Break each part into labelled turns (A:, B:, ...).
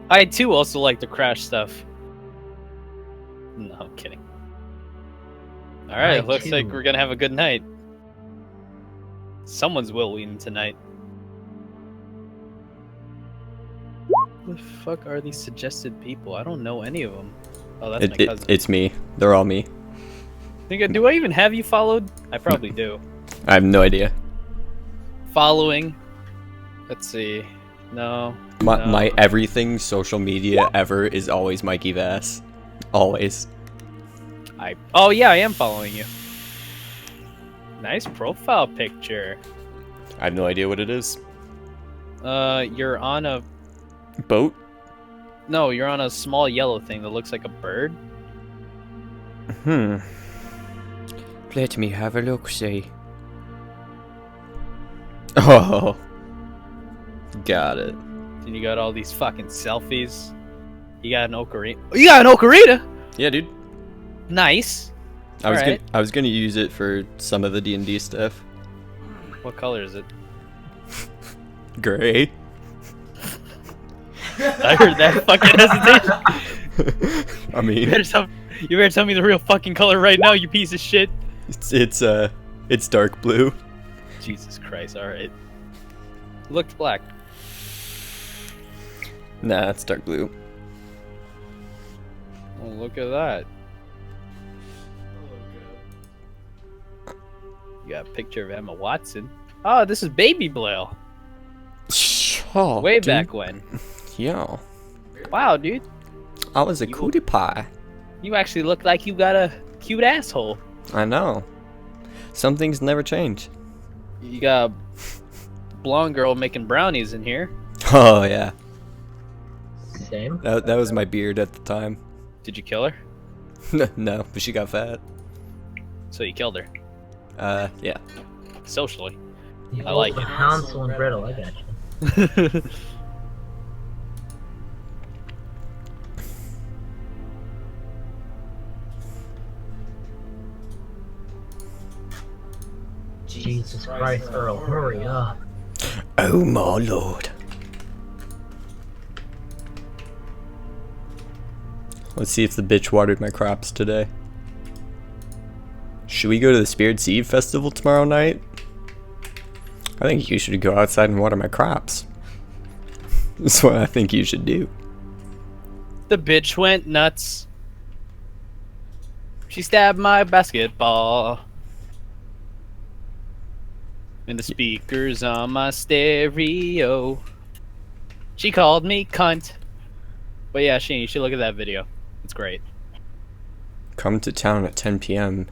A: I too also like to crash stuff. No, I'm kidding. All right, it looks like we're gonna have a good night. Someone's willing tonight. Who the fuck are these suggested people? I don't know any of them. Oh, that's my cousin.
B: It's me. They're all me.
A: Do I even have you followed? I probably do.
B: I have no idea.
A: Following. Let's see. No.
B: My everything social media ever is always Mikey Vass. Always.
A: Oh yeah, I am following you. Nice profile picture.
B: I have no idea what it is.
A: You're on a
B: Boat?
A: No, you're on a small yellow thing that looks like a bird.
B: Let me have a look, see. Oh. Got it.
A: And you got all these fucking selfies. You got an ocarina. Oh, you got an ocarina?
B: Yeah, dude.
A: Nice.
B: I was gonna use it for some of the D&D stuff.
A: What color is it?
B: Gray.
A: I heard that fucking hesitation.
B: I mean,
A: you better tell me the real fucking color right now, you piece of shit.
B: it's dark blue.
A: Jesus Christ! All right. Looks black.
B: Nah, it's dark blue.
A: Oh, look at that. You got a picture of Emma Watson. Oh, this is Baby Blale.
B: Oh,
A: Way
B: dude.
A: back when.
B: Yeah.
A: Wow, dude.
B: I was a cutie pie.
A: You actually look like you got a cute asshole.
B: I know. Some things never change.
A: You got a blonde girl making brownies in here.
B: Oh, yeah.
C: Same.
B: That was my beard at the time.
A: Did you kill her?
B: No, but she got fat.
A: So you killed her.
B: Yeah.
A: Socially.
C: You
A: I like
C: both
A: it.
C: were Hansel and Gretel, I got you. Jesus Christ, Earl, hurry up.
B: Oh my lord. Let's see if the bitch watered my crops today. Should we go to the Spirit Seed Festival tomorrow night? I think you should go outside and water my crops. That's what I think you should do.
A: The bitch went nuts. She stabbed my basketball. And the speakers on my stereo. She called me cunt. But yeah, Shane, you should look at that video. It's great.
B: Come to town at 10 p.m.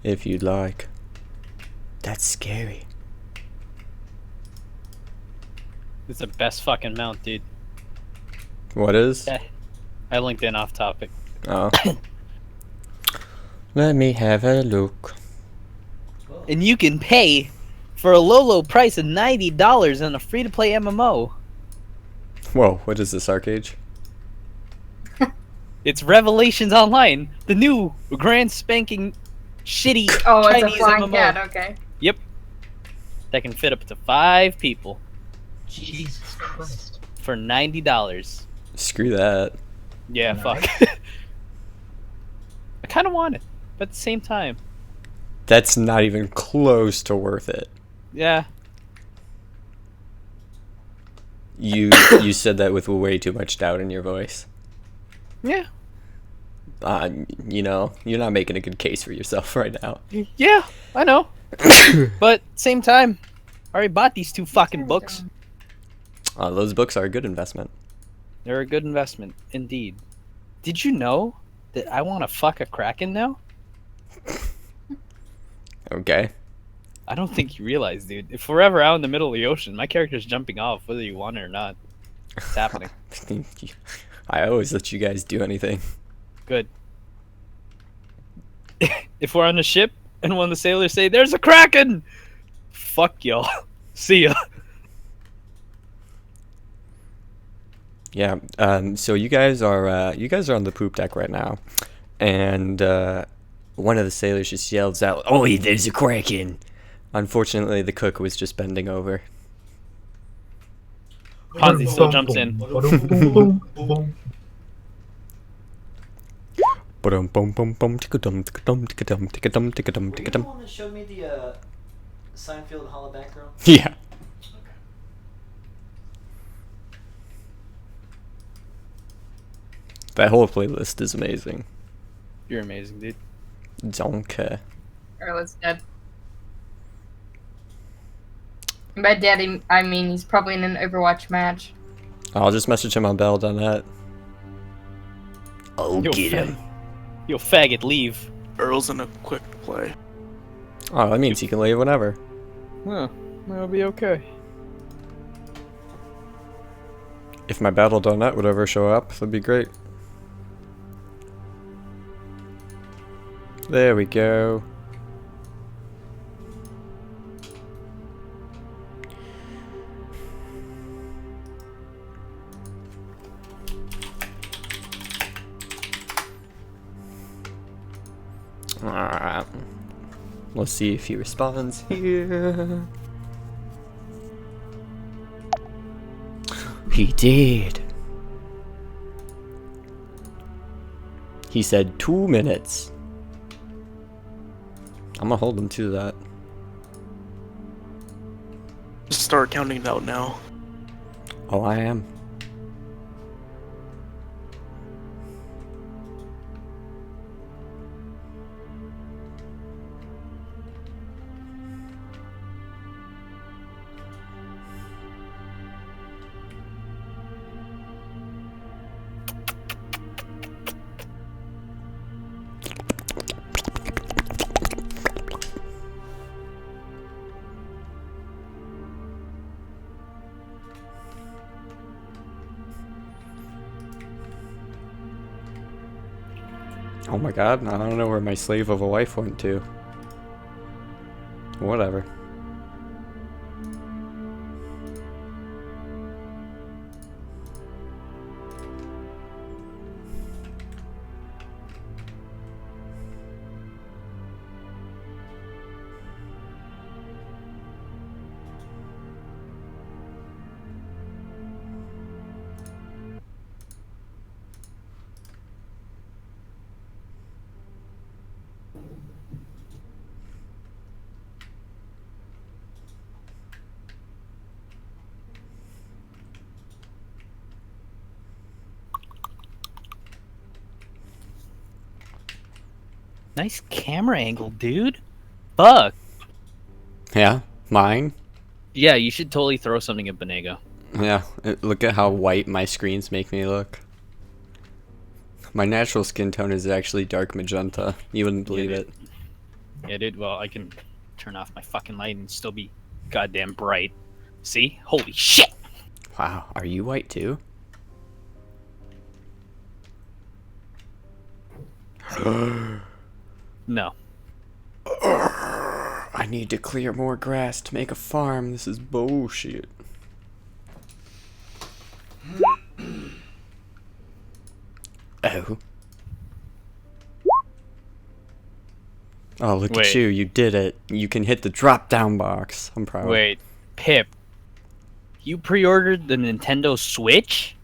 B: if you'd like. That's scary.
A: It's the best fucking mount, dude.
B: What is?
A: I linked in off topic.
B: Oh. Let me have a look.
A: And you can pay for a low price of $90 on a free-to-play MMO.
B: Whoa, what is this, Arcade?
A: It's Revelations Online, the new grand spanking shitty
D: Oh, it's
A: Chinese
D: a flying
A: MMO.
D: cat, okay.
A: Yep. That can fit up to 5 people
C: Jesus Christ.
A: for $90.
B: Screw that.
A: Yeah, fuck. I kind of want it, but at the same time,
B: That's not even close to worth it.
A: yeah.
B: You said that with way too much doubt in your voice.
A: Yeah.
B: You know, you're not making a good case for yourself right now.
A: Yeah, I know. But same time, I already bought these 2 fucking books.
B: Those books are a good investment.
A: They're a good investment, indeed. Did you know that I want to fuck a kraken now?
B: Okay.
A: I don't think you realize, dude. If we're ever out in the middle of the ocean, my character's jumping off whether you want it or not. It's happening.
B: I always let you guys do anything.
A: Good. If we're on the ship and one of the sailors say, "There's a kraken!" Fuck y'all. See ya.
B: Yeah. So you guys are on the poop deck right now, and one of the sailors just yells out, "Oi, there's a kraken!" Unfortunately, the cook was just bending over.
A: Ponzi still jumps in.
B: Ba-dum, bum, bum, bum, tick-a-dum, tick-a-dum, tick-a-dum, tick-a-dum, tick-a-dum, tick-a-dum.
D: want to show me the Seinfeld Hall of Back Girl?
B: Yeah. That whole playlist is amazing.
A: You're amazing, dude.
B: Zonka.
E: Erla's dead. By dead, I mean he's probably in an Overwatch match.
B: I'll just message him on Bell.net. Oh,
A: Yo,
B: get him.
A: Yo, faggot, leave.
F: Earl's in a quick play.
B: Oh, that means he can leave whenever.
A: Huh, that'll be okay.
B: If my Battle.net would ever show up, that'd be great. There we go. Alright. Let's see if he responds here. He did. He said 2 minutes. I'm gonna hold him to that.
F: Just start counting it out now.
B: Oh, I am. Oh my god, I don't know where my slave of a wife went to. Whatever.
A: Nice camera angle, dude. Fuck.
B: Yeah, mine.
A: Yeah, you should totally throw something at Benego.
B: Yeah, look at how white my screens make me look. My natural skin tone is actually dark magenta. You wouldn't believe
A: Yeah,
B: it.
A: Yeah, dude. Well, I can turn off my fucking light and still be goddamn bright. See? Holy shit!
B: Wow, are you white too?
A: No.
B: I need to clear more grass to make a farm. This is bullshit. Oh. Oh, look
A: Wait.
B: at you. You did it. You can hit the drop down box. I'm proud.
A: Wait, Pip. You pre-ordered the Nintendo Switch?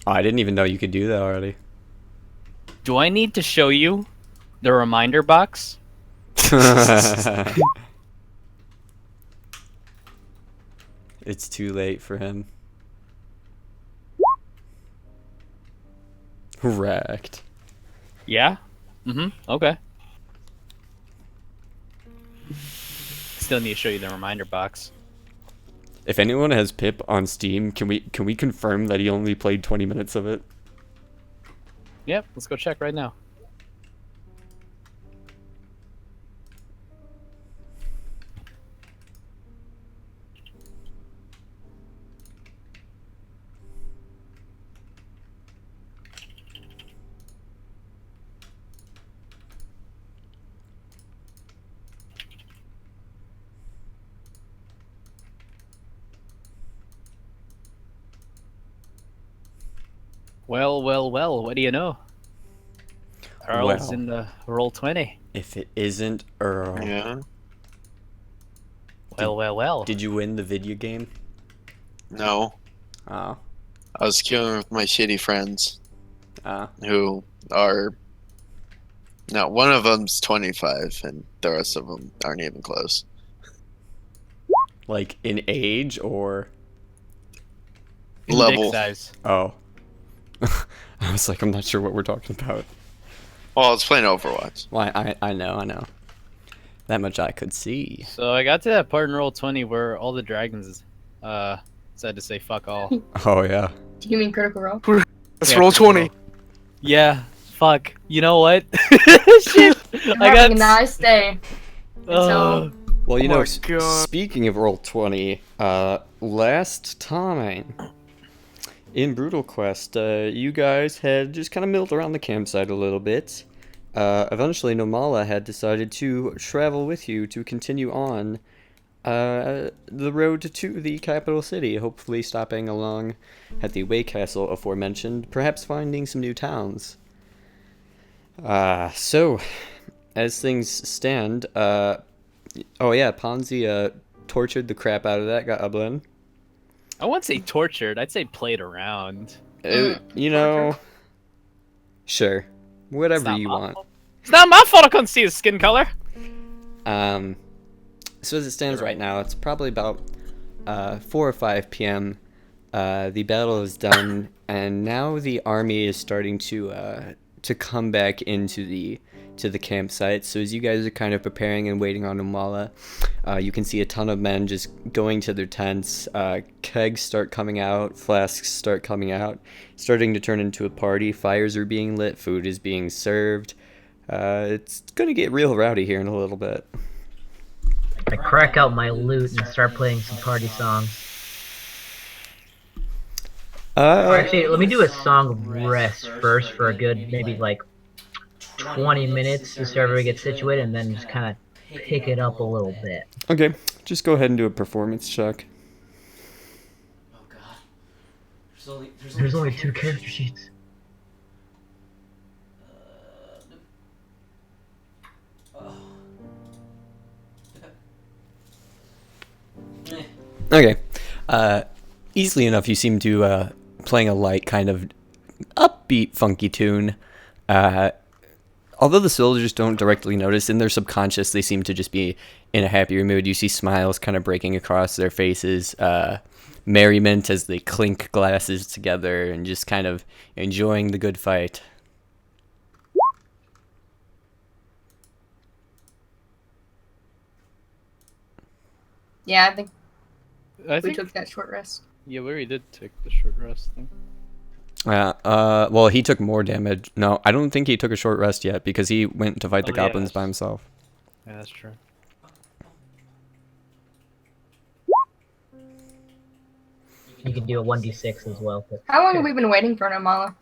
B: Oh, I didn't even know you could do that already.
A: Do I need to show you the reminder box?
B: It's too late for him. Wrecked.
A: Yeah? Mm-hmm. Okay. Still need to show you the reminder box.
B: If anyone has Pip on Steam, can we confirm that he only played 20 minutes of it?
A: Yep, let's go check right now. Well, well, well, what do you know? Earl's
B: Well.
A: in the roll 20.
B: If it isn't Earl.
F: Yeah.
A: Well, well, well.
B: Did you win the video game?
G: No,
B: Oh.
G: I was queuing with my shitty friends
B: Ah.
G: who are. No, one of them's 25, and the rest of them aren't even close.
B: Like in age or?
A: In
G: Level.
A: dick size.
B: Oh. I was like, I'm not sure what we're talking about.
G: Well, I was playing Overwatch.
B: Well, I know. That much I could see.
A: So I got to that part in roll 20 where all the dragons said to say fuck all.
B: Oh yeah.
E: Do you mean Critical Role?
F: Let's
A: Yeah,
F: roll
A: Critical
F: 20.
A: Role. Yeah, fuck. You know what? Shit.
E: You're
A: I
E: having a
A: got.
E: nice day.
A: Uh,
B: Well, you
F: Oh
B: know,
F: my God.
B: speaking of roll 20, last time in Brutal Quest, you guys had just kind of milled around the campsite a little bit. Eventually, Nomala had decided to travel with you to continue on the road to the capital city, hopefully stopping along at the Way Castle aforementioned, perhaps finding some new towns. So, as things stand, oh yeah, Ponzi tortured the crap out of that goblin.
A: I wouldn't say tortured. I'd say played around.
B: You know, sure,
A: It's
B: whatever
A: not
B: you
A: my
B: want.
A: fault. It's not my fault I couldn't see his skin color.
B: So as it stands right now, it's probably about 4 or 5 p.m. The battle is done, and now the army is starting to come back into the campsite. So as you guys are kind of preparing and waiting on Umala, you can see a ton of men just going to their tents. Kegs start coming out, flasks start coming out, starting to turn into a party. Fires are being lit, food is being served. It's gonna get real rowdy here in a little bit.
C: I crack out my lute and start playing some party songs. Or actually, let me do a song of rest first for a good maybe like 20 minutes just so everybody gets situated, and then just kind of pick it up a little bit.
B: Okay, just go ahead and do a performance check.
D: Oh God.
C: There's only 2 character sheets.
D: Oh.
B: Okay. Easily enough, you seem to playing a light, kind of upbeat, funky tune. Although the soldiers don't directly notice, in their subconscious, they seem to just be in a happier mood. You see smiles kind of breaking across their faces, merriment as they clink glasses together and just kind of enjoying the good fight.
E: Yeah, I think
A: I
E: we
A: think.
E: took that short rest.
A: Yeah, we already did take the short rest thing.
B: Well, he took more damage. No, I don't think he took a short rest yet because he went to fight the
A: Oh, yeah,
B: goblins by
A: that's-
B: himself.
A: Yeah, that's true.
C: You can do a 1d6 as well. But
E: How long have we been waiting for Namala?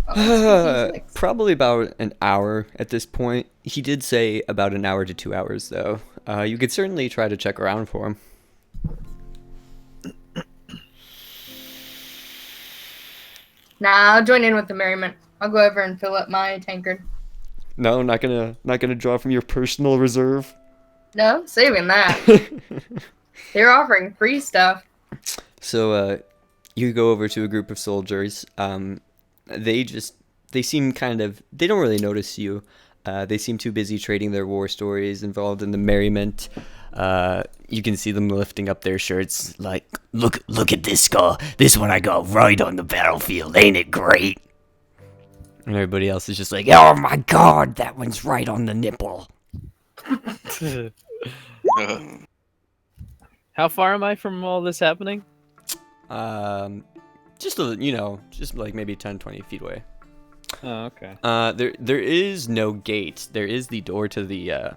E: Oh, it's
B: Probably about an hour at this point. He did say about an hour to 2 hours, though. You could certainly try to check around for him.
E: Nah, I'll join in with the merriment. I'll go over and fill up my tankard.
B: No, not gonna draw from your personal reserve.
E: No, saving that. They're offering free stuff.
B: So, you go over to a group of soldiers. They seem they don't really notice you. They seem too busy trading their war stories, involved in the merriment. You can see them lifting up their shirts, like, look at this skull. This one I got right on the battlefield. Ain't it great? And everybody else is just like, oh my god, that one's right on the nipple.
A: How far am I from all this happening?
B: Just like maybe 10, 20 feet away.
A: Oh, okay.
B: There is no gate. There is the door to the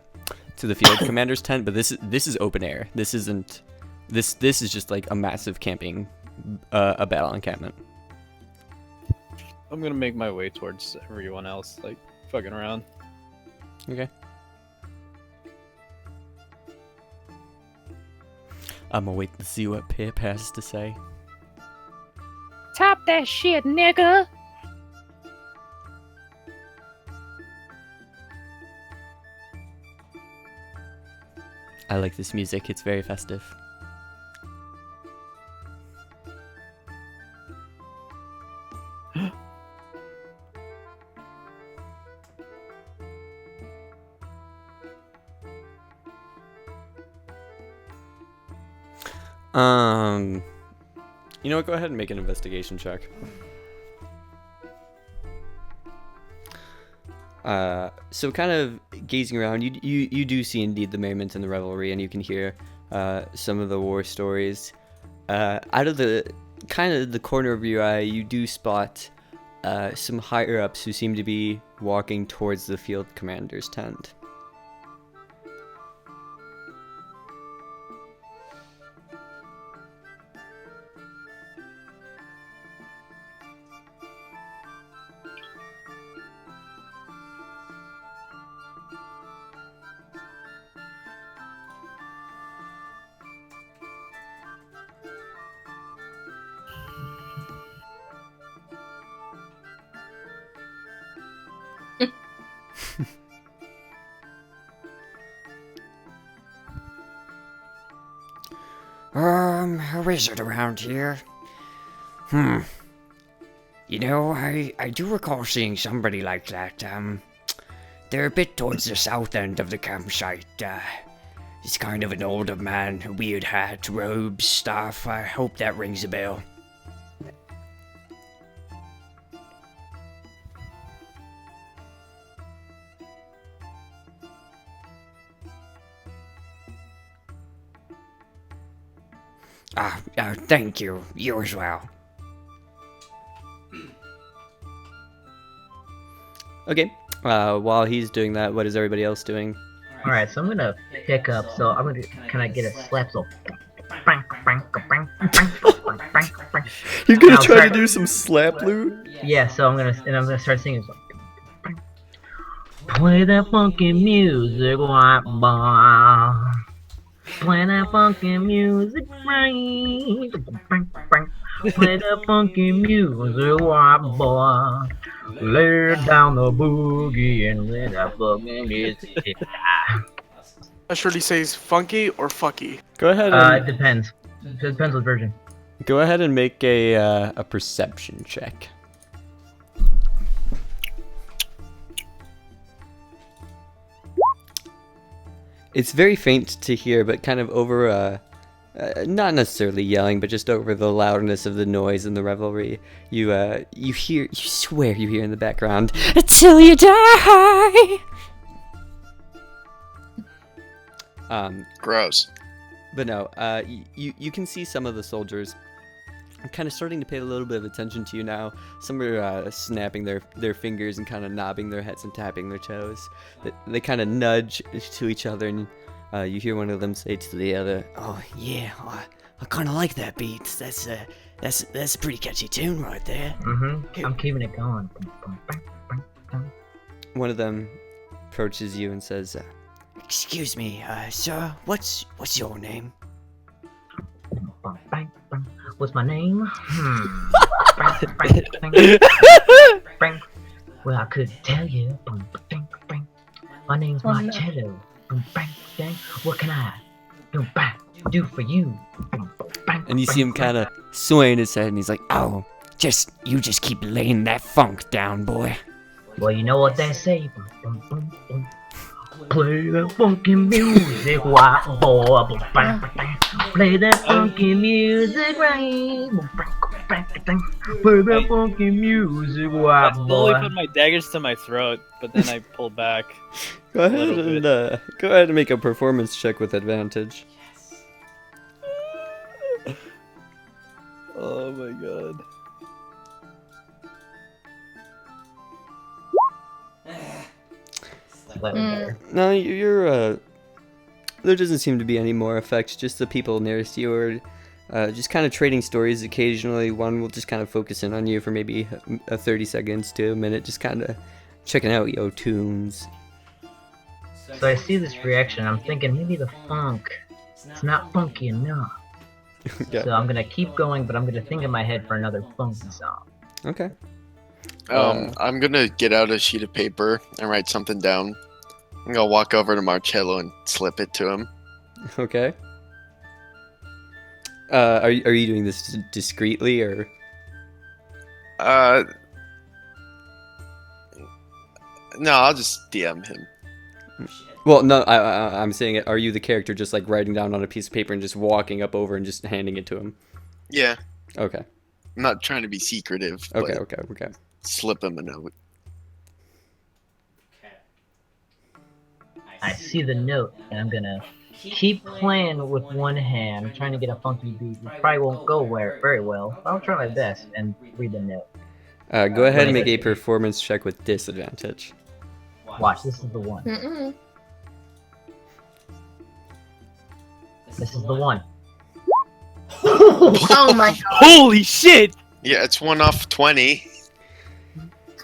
B: field commander's tent, but this is open air. This isn't. This is just like a massive camping, a battle encampment.
A: I'm gonna make my way towards everyone else, like fucking around.
B: Okay. I'm gonna wait to see what Pip has to say.
A: Top that shit, nigga.
B: I like this music. It's very festive. You know what? Go ahead and make an investigation check. So kind of gazing around, you do see indeed the merriment and the revelry, and you can hear some of the war stories. Out of the kind of the corner of your eye, you do spot some higher ups who seem to be walking towards the field commander's tent.
H: A wizard around here. You know, I do recall seeing somebody like that. They're a bit towards the south end of the campsite. He's kind of an older man, a weird hat, robes, stuff. I hope that rings a bell. Thank you. You as well.
B: Okay. While he's doing that, what is everybody else doing?
C: Alright, so I'm gonna pick up, so I'm gonna kind of get a slap, so...
B: You're
C: gonna try to
B: do some slap loot?
C: Yeah, so I'm gonna start singing. So... Play that funky music, white boy. Play that funky music, right? Play that funky music, white boy. Lay down the boogie and let that funky music.
F: Should he say funky or fucky?
B: Go ahead.
C: It depends. It depends what version.
B: Go ahead and make a perception check. It's very faint to hear, but kind of over, not necessarily yelling, but just over the loudness of the noise and the revelry. You swear you hear in the background, "Till you die!"
G: Gross.
B: But no, you can see some of the soldiers kind of starting to pay a little bit of attention to you now. Some are snapping their fingers and kind of nodding their heads and tapping their toes. They kind of nudge to each other, and you hear one of them say to the other,
H: "Oh yeah, I kind of like that beat. That's a pretty catchy tune right there."
C: I'm keeping it going.
B: one of them approaches you and says,
H: "Excuse me, sir. What's your name?"
C: What's my name? Well, I could tell you. My name's Marcello. What can I do for you?
B: and you see him kind of swaying his head, and he's like,
H: "Oh, you just keep laying that funk down, boy."
C: Well, you know what they say. Play that funky music, white boy. Play that funky music, right? Play that funky music,
A: I
C: white
A: slowly
C: boy.
A: put my daggers to my throat, but then I pulled back.
B: go ahead and make a performance check with advantage. Oh my god. No, you're there doesn't seem to be any more effects. Just the people nearest you are just kind of trading stories occasionally. One will just kind of focus in on you for maybe 30 seconds to a minute, just kind of checking out your tunes.
C: So I see this reaction. I'm thinking maybe the funk. It's not funky enough.
B: Yeah.
C: So I'm gonna keep going, but I'm gonna think in my head for another funky song.
B: Okay.
G: I'm gonna get out a sheet of paper and write something down. I'm gonna walk over to Marcello and slip it to him.
B: Okay. Are you doing this discreetly or?
G: No, I'll just DM him.
B: Well, no, I'm saying it. Are you the character just like writing down on a piece of paper and just walking up over and just handing it to him?
G: Yeah,
B: Okay.
G: I'm not trying to be secretive.
B: Okay.
G: But
B: Okay.
G: slip him a note.
C: I see the note, and I'm gonna keep playing with one hand, trying to get a funky beat. It probably won't go very well. I'll try my best and read the note.
B: Go ahead and make a performance check with disadvantage.
C: Watch, this is the one.
E: Mm-mm.
C: This is the one.
E: Oh my god.
A: Holy shit!
G: Yeah, it's 1 off 20.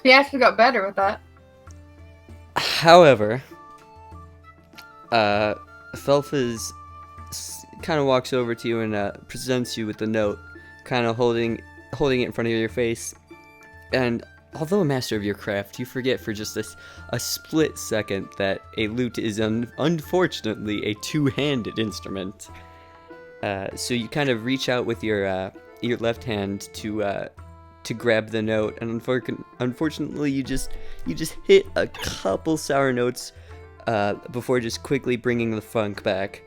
E: He actually got better with that.
B: However, Felfas kind of walks over to you and presents you with the note, kind of holding it in front of your face. And although a master of your craft, you forget for just a split second that a lute is unfortunately a two-handed instrument. So you kind of reach out with your left hand to grab the note, and unfortunately you just hit a couple sour notes before just quickly bringing the funk back.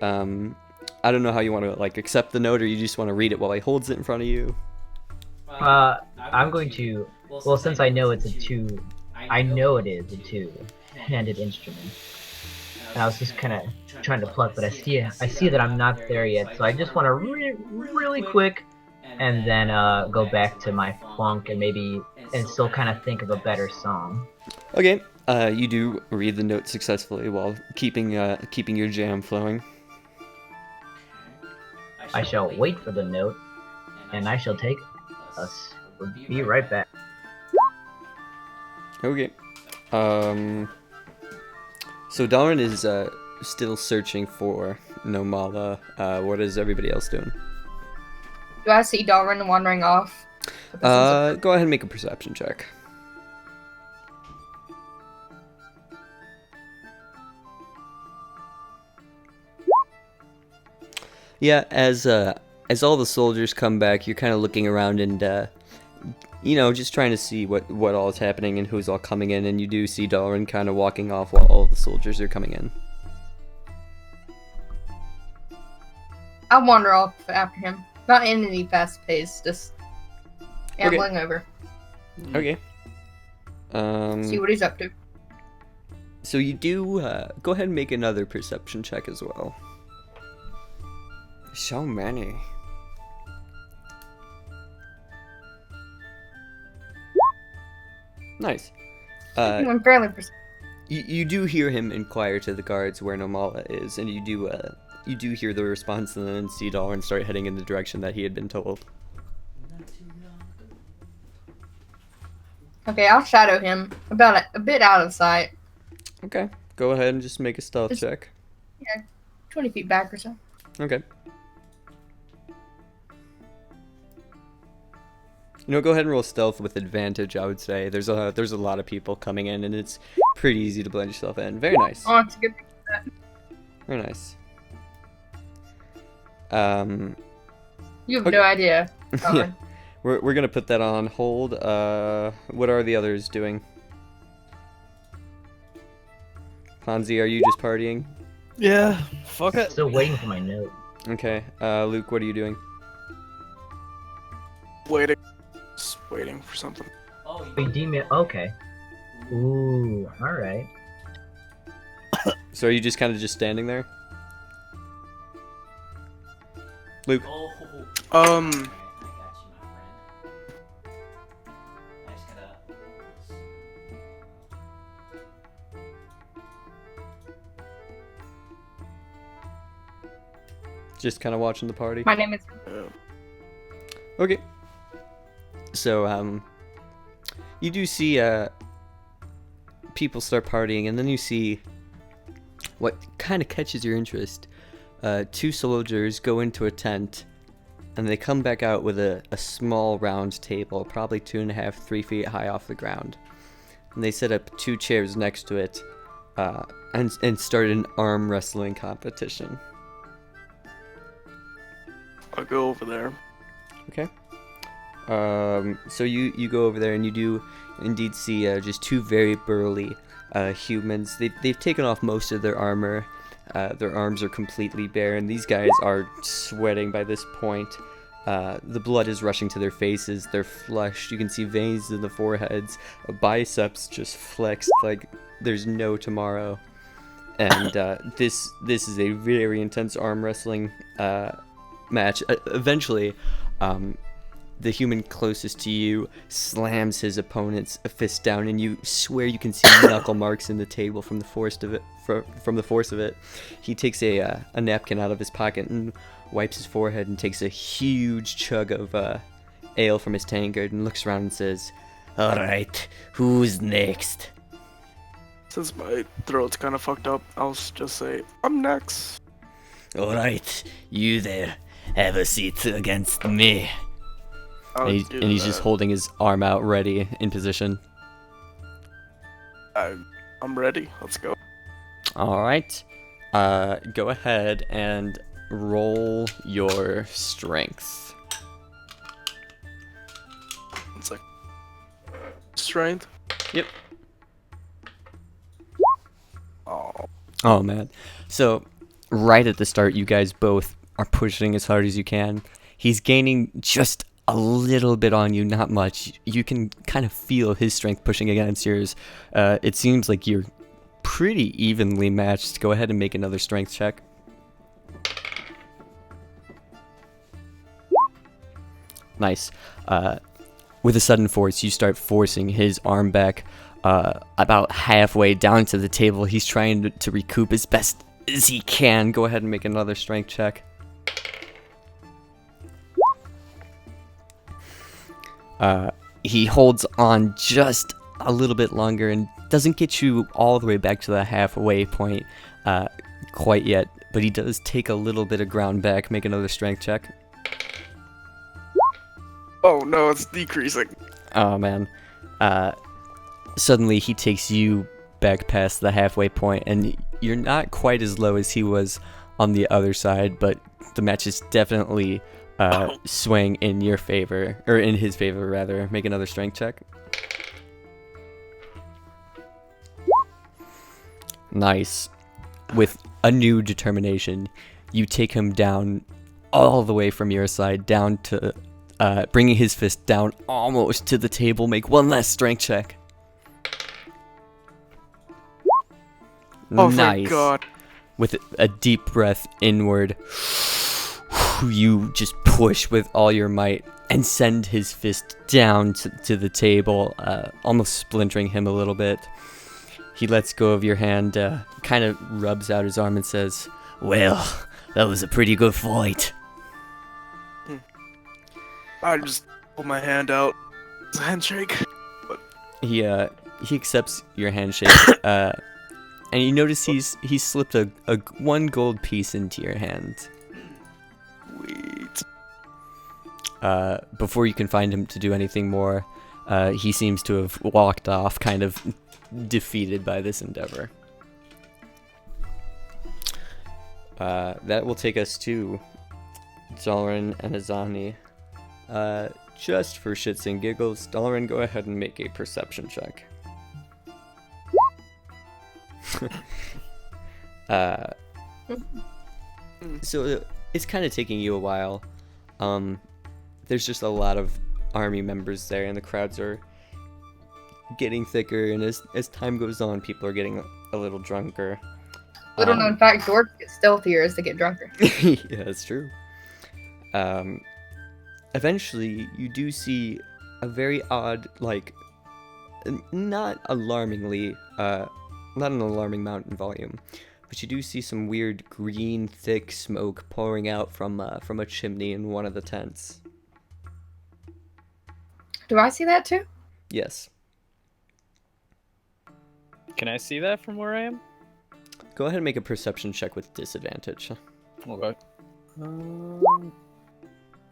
B: I don't know how you want to like accept the note, or you just want to read it while he holds it in front of you.
C: I'm going to. Well, since I know it's I know it is a two-handed instrument. And I was just kind of trying to pluck, but I see that I'm not there yet. So I just want to really quick, and then go back to my funk and still kind of think of a better song.
B: Okay, you do read the note successfully while keeping your jam flowing.
C: I shall wait for the note, and I shall take us. Be right back.
B: Okay. So Dalrin is still searching for Nomala. What is everybody else doing?
E: Do I see Dalrin wandering off?
B: Go ahead and make a perception check. Yeah, as all the soldiers come back, you're kind of looking around and just trying to see what all is happening and who's all coming in, and you do see Dalrin kind of walking off while all the soldiers are coming in.
E: I'll wander off after him. Not in any fast pace, just ambling over.
B: Okay.
E: See what he's up to.
B: So you do go ahead and make another perception check as well. So many. Nice.
E: I'm fairly
B: You do hear him inquire to the guards where Nomala is, and you do hear the response, and then see Dalrin start heading in the direction that he had been told.
E: Okay, I'll shadow him about a bit out of sight.
B: Okay, go ahead and just make a stealth check.
E: Yeah, 20 feet back or so.
B: Okay. Go ahead and roll stealth with advantage, I would say. There's a lot of people coming in, and it's pretty easy to blend yourself in. Very nice.
E: Oh, it's a good thing for that.
B: Very nice.
E: You have
B: Okay.
E: no idea.
B: Yeah. We're gonna put that on hold. What are the others doing? Hansi, are you just partying?
A: Yeah, fuck it.
C: Still waiting for my note.
B: Okay. Luke, what are you doing?
F: Waiting. Just waiting for something.
C: Wait, deem it. Okay. Ooh, alright.
B: So are you just kind of just standing there? Luke? Just kind of watching the party?
E: My name is.
B: Okay. So, you do see, people start partying, and then you see what kind of catches your interest. Two soldiers go into a tent, and they come back out with a small round table, probably 2.5, 3 feet high off the ground. And they set up 2 chairs next to it, and start an arm wrestling competition.
F: I'll go over there.
B: Okay. So you go over there, and you do indeed see just 2 very burly humans. They've taken off most of their armor. Their arms are completely bare, and these guys are sweating by this point. The blood is rushing to their faces. They're flushed. You can see veins in the foreheads. Biceps just flexed like there's no tomorrow. And this is a very intense arm wrestling match. Eventually, the human closest to you slams his opponent's fist down, and you swear you can see knuckle marks in the table from the force of it. From the force of it, he takes a napkin out of his pocket and wipes his forehead and takes a huge chug of ale from his tankard and looks around and says,
H: All right, who's next?
F: Since my throat's kind of fucked up, I'll just say, I'm next.
H: All right, you there. Have a seat against me.
F: I'll
B: and
F: do
B: he's just
F: that.
B: holding his arm out, ready in position.
F: I'm ready. Let's go.
B: All right, go ahead and roll your strength.
F: It's like strength.
B: Yep.
F: Oh,
B: Man. So, right at the start, you guys both are pushing as hard as you can. He's gaining just a little bit on you, not much. You can kind of feel his strength pushing against yours. It seems like you're pretty evenly matched. Go ahead and make another strength check. Nice. With a sudden force, you start forcing his arm back about halfway down to the table. He's trying to recoup as best as he can. Go ahead and make another strength check. He holds on just a little bit longer and doesn't get you all the way back to the halfway point quite yet, but he does take a little bit of ground back. Make another strength check.
F: oh no, it's decreasing.
B: Oh man. Suddenly he takes you back past the halfway point, and you're not quite as low as he was on the other side, but the match is definitely swaying in your favor, or in his favor rather. Make another strength check. Nice. With a new determination, you take him down all the way from your side down to bringing his fist down almost to the table. Make one last strength check.
F: Oh
B: Nice.
F: thank God.
B: With a deep breath inward, you just push with all your might and send his fist down to the table, almost splintering him a little bit. He lets go of your hand, kind of rubs out his arm and says,
H: Well, that was a pretty good fight.
F: I just hold my hand out. It's a handshake.
B: he accepts your handshake, and you notice he's slipped a one gold piece into your hand.
F: Sweet.
B: Before you can find him to do anything more, he seems to have walked off, kind of defeated by this endeavor. That will take us to Dalaran and Azani. Just for shits and giggles, Dalaran, go ahead and make a perception check. So it's kind of taking you a while. There's just a lot of army members there, and the crowds are getting thicker, and as time goes on, people are getting a little drunker.
E: Little known fact, dwarves get stealthier as they get drunker.
B: Yeah, that's true. Eventually, you do see a very odd, like, not alarmingly, not an alarming amount in volume, but you do see some weird green, thick smoke pouring out from a chimney in one of the tents.
E: Do I see that too?
B: Yes.
A: Can I see that from where I am?
B: Go ahead and make a perception check with disadvantage.
A: Okay.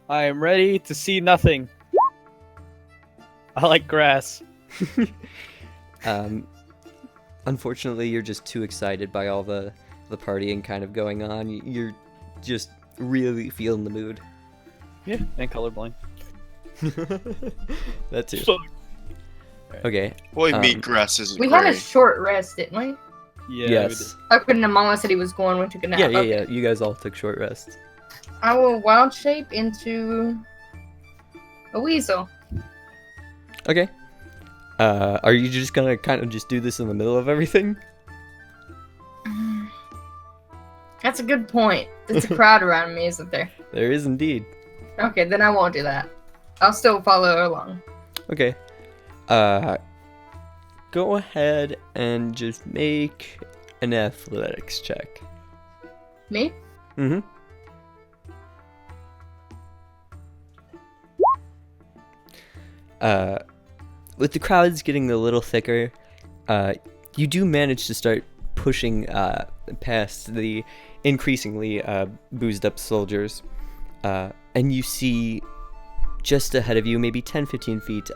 A: I am ready to see nothing. I like grass.
B: Unfortunately, you're just too excited by all the partying kind of going on. You're just really feeling the mood.
A: Yeah, and colorblind.
B: That too.
A: Fuck.
B: Okay.
G: Boy,
B: Um,
G: meat grass isn't
E: We had a
G: great.
E: short rest, didn't we?
A: Yeah.
B: yes.
E: Like when Namala said he was going, we took a nap.
B: Yeah, yeah,
E: Okay.
B: yeah. You guys all took short rests.
E: I will wild shape into a weasel.
B: Okay. Are you just gonna kind of just do this in the middle of everything?
E: That's a good point. There's a crowd around me, isn't there?
B: There is indeed.
E: Okay, then I won't do that. I'll still follow along.
B: Okay. Go ahead and just make an athletics check.
E: Me?
B: Mm-hmm. With the crowds getting a little thicker, you do manage to start pushing past the increasingly boozed up soldiers, and you see just ahead of you, maybe 10-15 feet,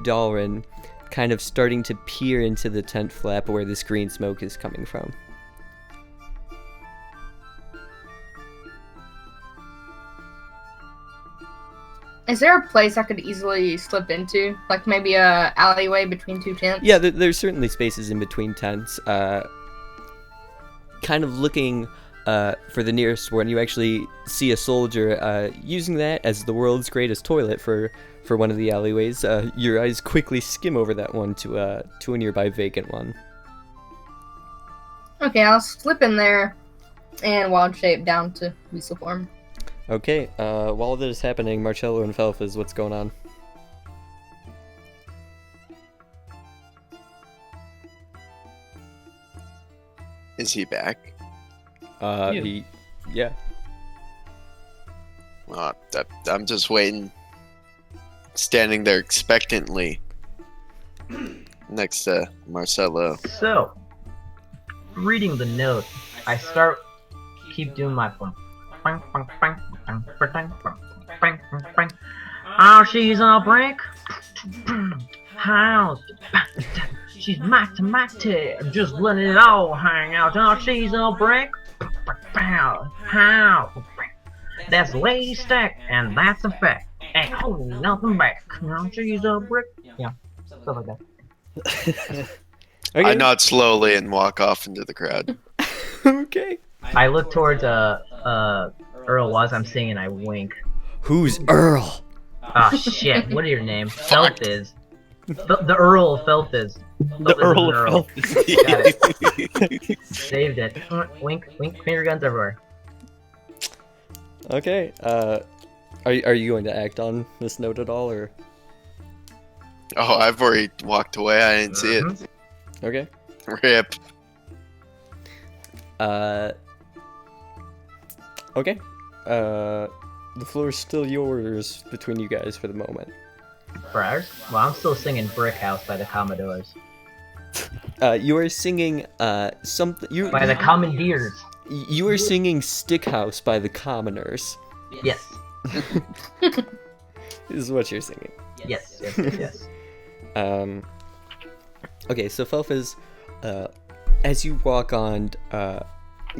B: Dalrin kind of starting to peer into the tent flap where this green smoke is coming from.
E: Is there a place I could easily slip into? Like maybe a alleyway between two tents?
B: Yeah, there's certainly spaces in between tents. Kind of looking for the nearest one, you actually see a soldier using that as the world's greatest toilet for one of the alleyways. Your eyes quickly skim over that one to a nearby vacant one.
E: Okay, I'll slip in there and wild shape down to weasel form.
B: Okay, while this is happening, Marcello and Felfas, what's going on?
G: Is he back?
B: Yeah.
G: I'm just waiting, standing there expectantly next to Marcello.
C: So, reading the note, I keep doing my phone. Oh, she's a brick. House. She's mighty. Just letting it all hang out. Oh, she's a brick. How? That's way stack, and that's a fact. Ain't holding nothing back. Oh, she's a brick. Yeah, stuff like that.
B: Okay.
G: I nod slowly and walk off into the crowd.
B: Okay.
C: I look towards Earl while I'm singing. I wink.
B: Who's Earl?
C: Ah, shit. What are your names? Felth is. The Earl of Felth is.
A: The Earl of Felth.
C: Saved it. Wink, wink, finger guns everywhere.
B: Okay. Are you going to act on this note at all, or?
G: Oh, I've already walked away. I didn't see it.
B: Okay.
G: Rip.
B: Okay. The floor is still yours between you guys for the moment.
C: For ours? Well, I'm still singing Brick House by the Commodores.
B: You are singing something.
C: By the Commandeers.
B: You are singing Stick House by the Commoners.
C: Yes.
B: This is what you're singing.
C: Yes.
B: Okay, so Felfas, as you walk on,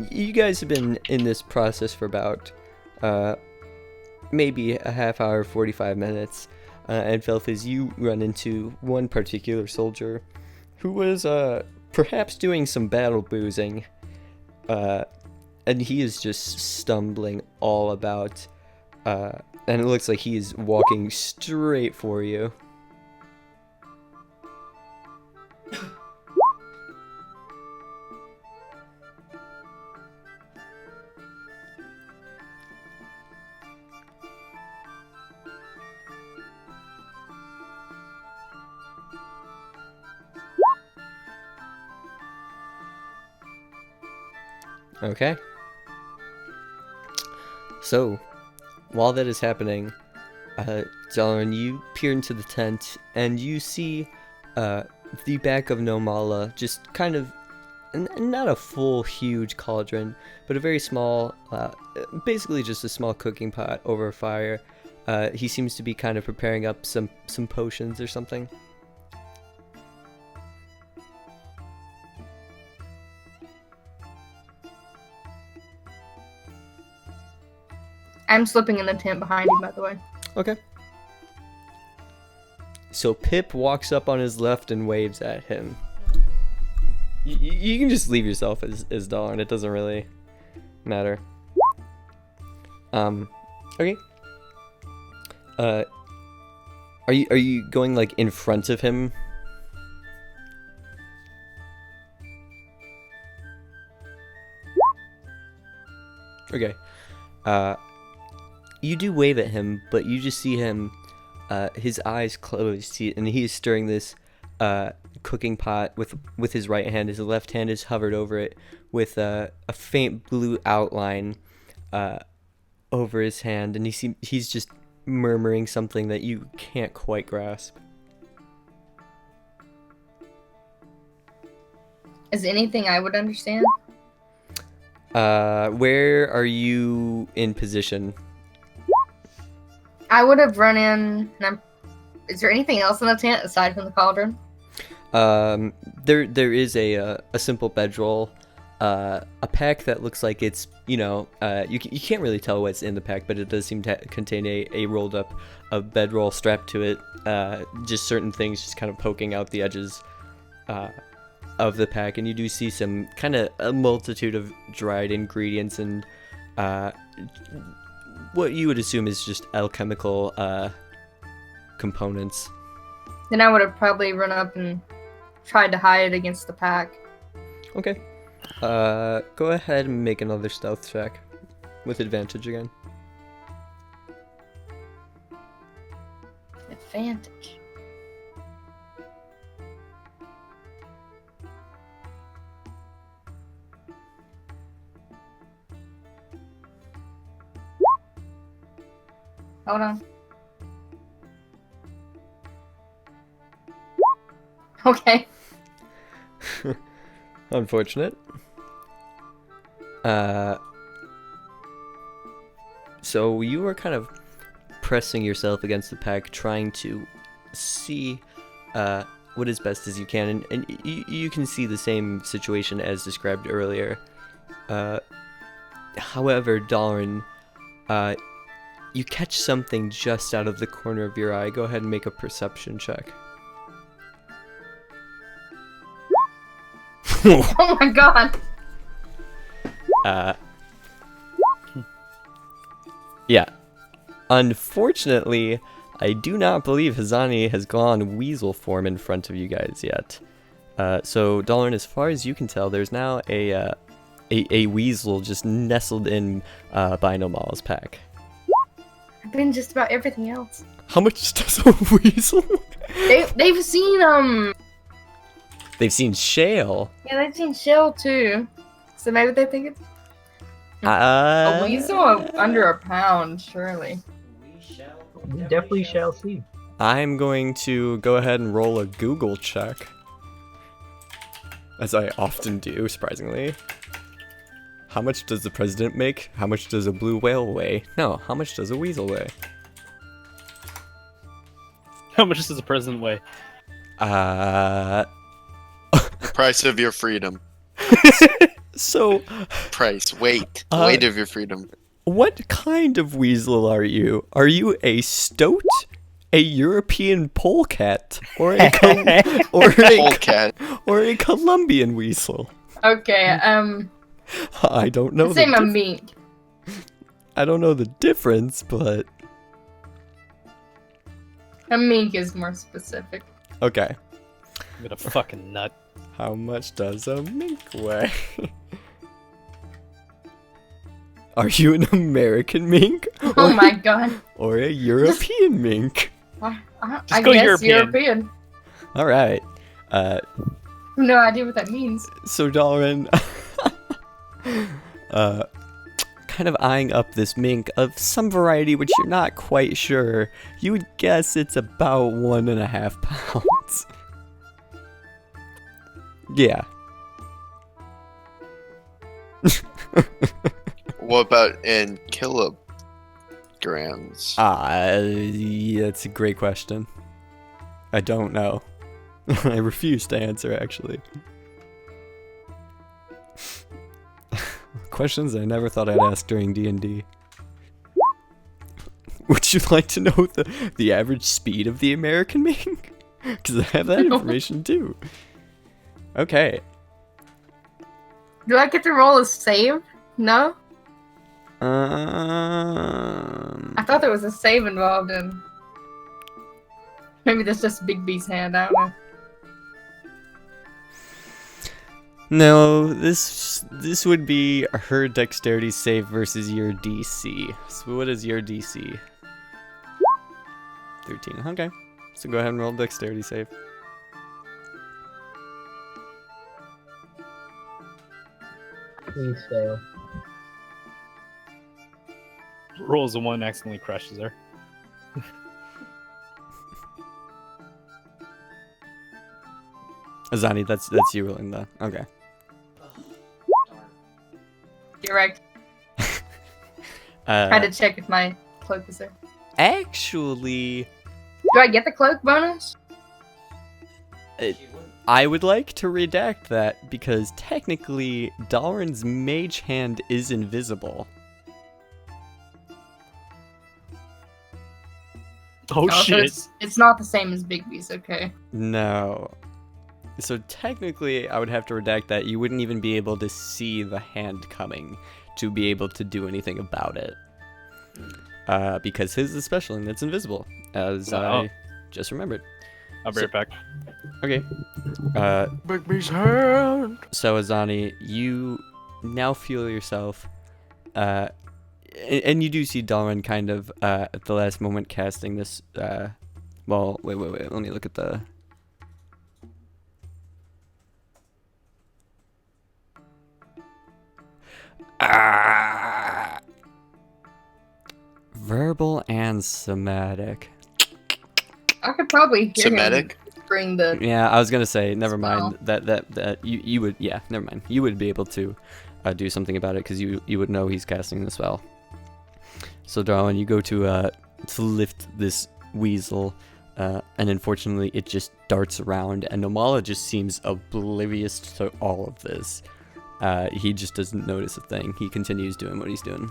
B: you guys have been in this process for about maybe a half hour, 45 minutes, and Felfas, you run into one particular soldier who was perhaps doing some battle boozing, and he is just stumbling all about, and it looks like he is walking straight for you. Okay. So, while that is happening, Dalrin, you peer into the tent and you see the back of Nomala, just kind of, not a full huge cauldron, but a very small, basically just a small cooking pot over a fire. He seems to be kind of preparing up some potions or something.
E: I'm slipping in the tent behind you, by the way.
B: Okay. So Pip walks up on his left and waves at him. You can just leave yourself as Dawn. It doesn't really matter. Okay. Are you going like in front of him? Okay. You do wave at him, but you just see him, his eyes closed, and he's stirring this cooking pot with his right hand. His left hand is hovered over it with a faint blue outline over his hand, and he's just murmuring something that you can't quite grasp.
E: Is anything I would understand?
B: Where are you in position?
E: I would have run in. Is there anything else in the tent aside from the cauldron?
B: There is a simple bedroll, a pack that looks like it's, you can't really tell what's in the pack, but it does seem to contain a rolled up bedroll strapped to it. Just certain things just kind of poking out the edges of the pack, and you do see some kind of a multitude of dried ingredients and what you would assume is just alchemical components.
E: Then I would have probably run up and tried to hide against the pack.
B: Okay. Go ahead and make another stealth check with advantage again.
E: Advantage. Hold on. Okay.
B: Unfortunate. So you are kind of pressing yourself against the pack, trying to see what is best as you can, and you can see the same situation as described earlier. However, Dalrin, you catch something just out of the corner of your eye. Go ahead and make a perception check.
E: Oh my god.
B: Yeah. Unfortunately, I do not believe Hazani has gone weasel form in front of you guys yet. So, Dalrin, as far as you can tell, there's now a weasel just nestled in Binomal's pack.
E: I've been just about everything else.
B: How much does a weasel?
E: They've seen
B: They've seen shale.
E: Yeah, they've seen shell too. So maybe they think it's a weasel under a pound, surely.
C: We definitely shall see.
B: I'm going to go ahead and roll a Google check. As I often do, surprisingly. How much does the president make? How much does a blue whale weigh? No, how much does a weasel weigh?
A: How much does the president weigh?
G: Price of your freedom.
B: So...
G: Price. Weight. Weight of your freedom.
B: What kind of weasel are you? Are you a stoat? A European polecat? Or a
G: Polecat.
B: Or a Colombian weasel?
E: Okay,
B: I don't know.
E: let's say a mink.
B: I don't know the difference, but...
E: A mink is more specific.
B: Okay.
A: I'm gonna fucking nut.
B: How much does a mink weigh? Are you an American mink?
E: Oh my god.
B: Or a European mink?
E: I
A: go
E: guess
A: European.
E: European.
B: Alright.
E: No idea what that means.
B: So Dalrin, kind of eyeing up this mink of some variety which you're not quite sure. You would guess it's about 1.5 pounds. Yeah.
G: What about in kilograms?
B: Yeah, that's a great question. I don't know. I refuse to answer, actually. Questions I never thought I'd ask during D&D. Would you like to know the average speed of the American mink? Because I have that information too. Okay.
E: Do I get to roll a save? No? I thought there was a save involved in. Maybe that's just Big B's hand, I don't know.
B: No, this would be her dexterity save versus your DC. So what is your DC? 13. Okay. So go ahead and roll dexterity save.
C: Please fail.
A: Rolls a 1, accidentally crushes her.
B: Azani, that's you rolling the. Okay.
E: You're right. I had to check if my cloak was there.
B: Actually,
E: Do I get the cloak bonus?
B: I would like to redact that because technically Dalrin's mage hand is invisible.
A: Oh
E: so
A: shit.
E: it's not the same as Big B's, okay.
B: No. So technically, I would have to redact that. You wouldn't even be able to see the hand coming to be able to do anything about it. Because his is special and it's invisible, as I just remembered.
A: I'll be right back.
B: Okay.
F: Big B's hand.
B: So Azani, you now feel yourself, and you do see Dalrin kind of at the last moment casting this. Well, wait. Let me look at the. Verbal and somatic.
E: I could probably hear
G: Somatic?
E: him bring the...
B: Yeah, I was gonna say, never
E: Spell.
B: mind. That you would, yeah, never mind. You would be able to do something about it because you would know he's casting the spell. So Darwin, you go to lift this weasel, and unfortunately it just darts around, and Nomala just seems oblivious to all of this. He just doesn't notice a thing. He continues doing what he's doing.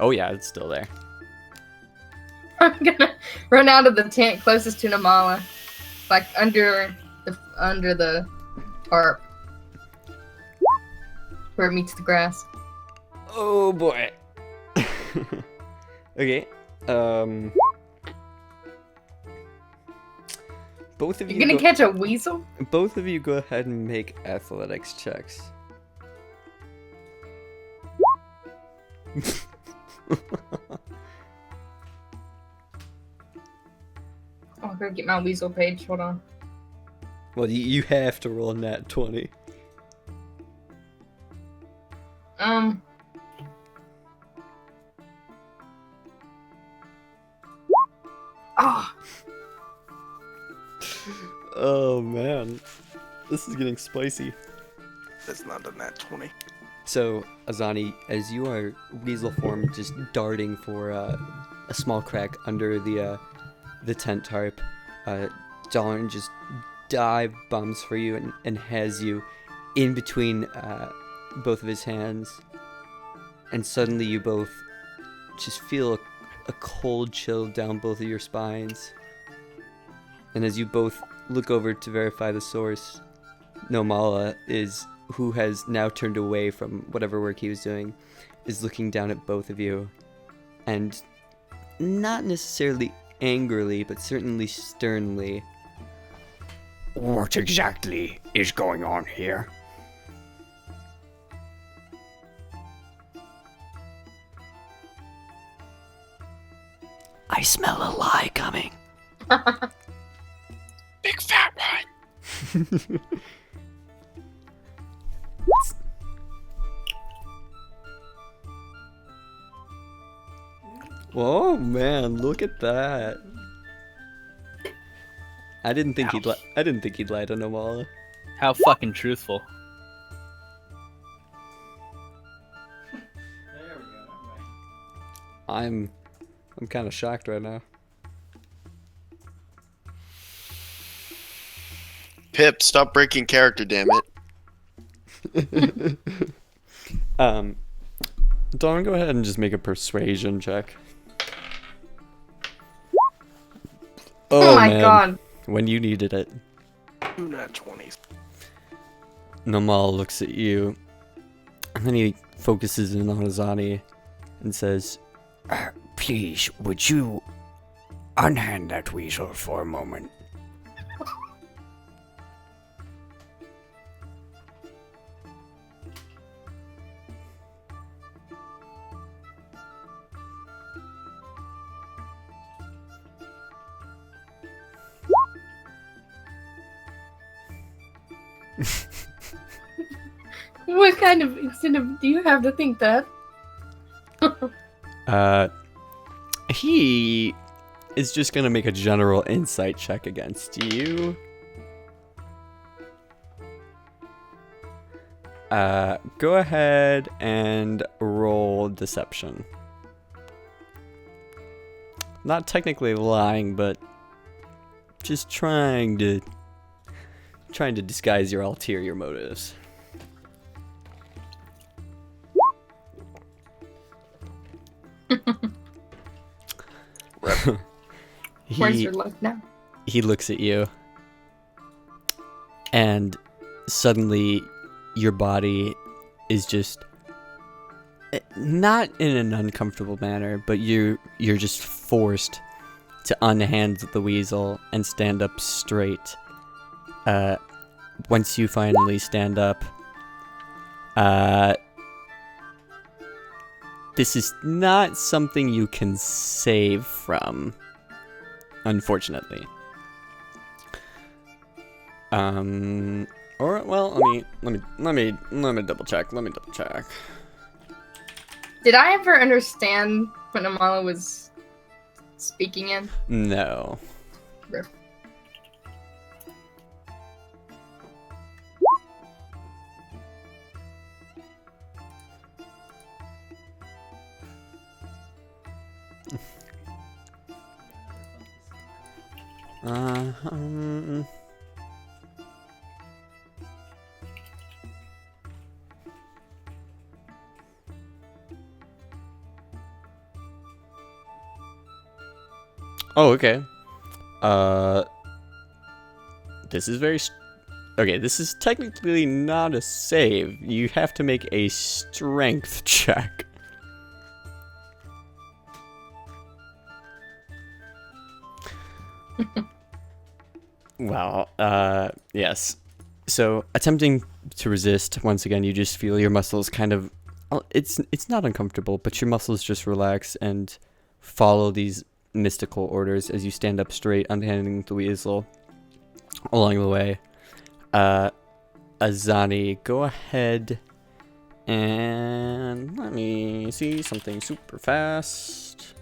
B: Oh yeah, it's still there.
E: I'm gonna run out of the tent closest to Namala. Like under the tarp. Where it meets the grass.
B: Oh boy. Okay. Both of
E: You're
B: you
E: gonna catch a weasel?
B: both of you go ahead and make athletics checks.
E: Oh, I'm gonna get my weasel page. Hold on.
B: Well, you have to roll nat 20.
E: Oh,
B: Oh man, this is getting spicy.
F: That's not a nat 20.
B: So, Azani, as you are weasel form just darting for a small crack under the tent tarp, Dalrin just dive bombs for you and has you in between both of his hands, and suddenly you both just feel a cold chill down both of your spines. And as you both look over to verify the source, Nomala who has now turned away from whatever work he was doing, is looking down at both of you, and not necessarily angrily, but certainly sternly.
H: What exactly is going on here?
B: I smell a lie coming.
G: Big fat one.
B: Whoa, man, look at that. I didn't think he'd lie to Nomala.
A: How fucking truthful.
D: There we go.
B: I'm kind of shocked right now.
G: Pip, stop breaking character, damn it.
B: Dawn, go ahead and just make a persuasion check.
E: Oh, my
B: man.
E: god.
B: When you needed it.
F: 2 nat 20s.
B: Namal looks at you, and then he focuses in on Azani and says,
H: Please, would you unhand that weasel for a moment?
E: What kind of incentive do you have to think that?
B: he is just gonna make a general insight check against you. Go ahead and roll deception. Not technically lying, but just trying to disguise your ulterior motives.
E: Where's your luck now?
B: He looks at you, and suddenly your body is just not in an uncomfortable manner, but you're just forced to unhand the weasel and stand up straight. Once you finally stand up, this is not something you can save from, unfortunately. Or well, let me double check.
E: Did I ever understand what Amala was speaking in?
B: No.
E: Rip.
B: Oh, okay. This is very... Okay, this is technically not a save. You have to make a strength check. Well, yes. So, attempting to resist, once again, you just feel your muscles kind of... It's not uncomfortable, but your muscles just relax and follow these mystical orders as you stand up straight, unhanding the weasel along the way. Azani, go ahead and let me see something super fast.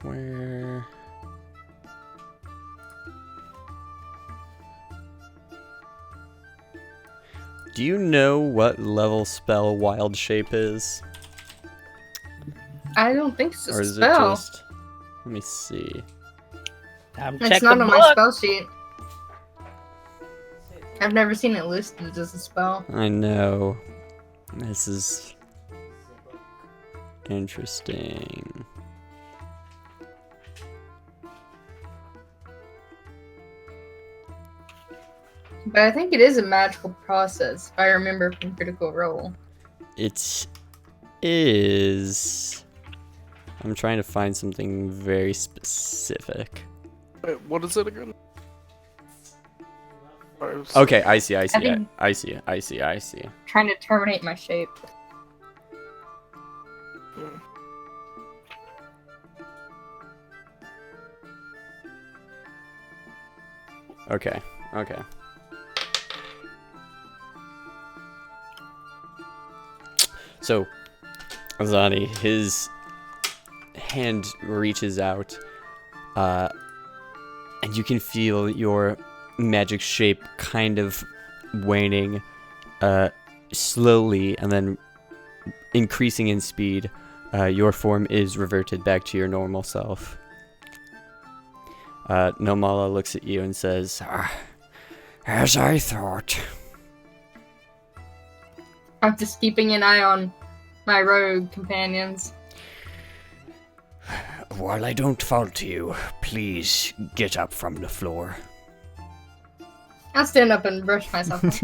B: Where? Do you know what level spell Wild Shape is?
E: I don't think it's a
B: Or is
E: spell.
B: it just... Let me see.
E: It's not on my spell sheet. I've never seen it listed as a spell.
B: I know. This is... interesting.
E: But I think it is a magical process, if I remember from Critical Role.
B: It is... I'm trying to find something very specific.
F: Wait, what is it again?
B: Okay, I see.
E: think-
B: I see.
E: Trying to terminate my shape.
B: Okay. So, Azani, his hand reaches out, and you can feel your magic shape kind of waning, slowly, and then increasing in speed, your form is reverted back to your normal self. Nomala looks at you and says,
H: As I thought.
E: I'm just keeping an eye on my rogue companions.
H: While I don't fault you, please get up from the floor.
E: I'll stand up and brush myself off.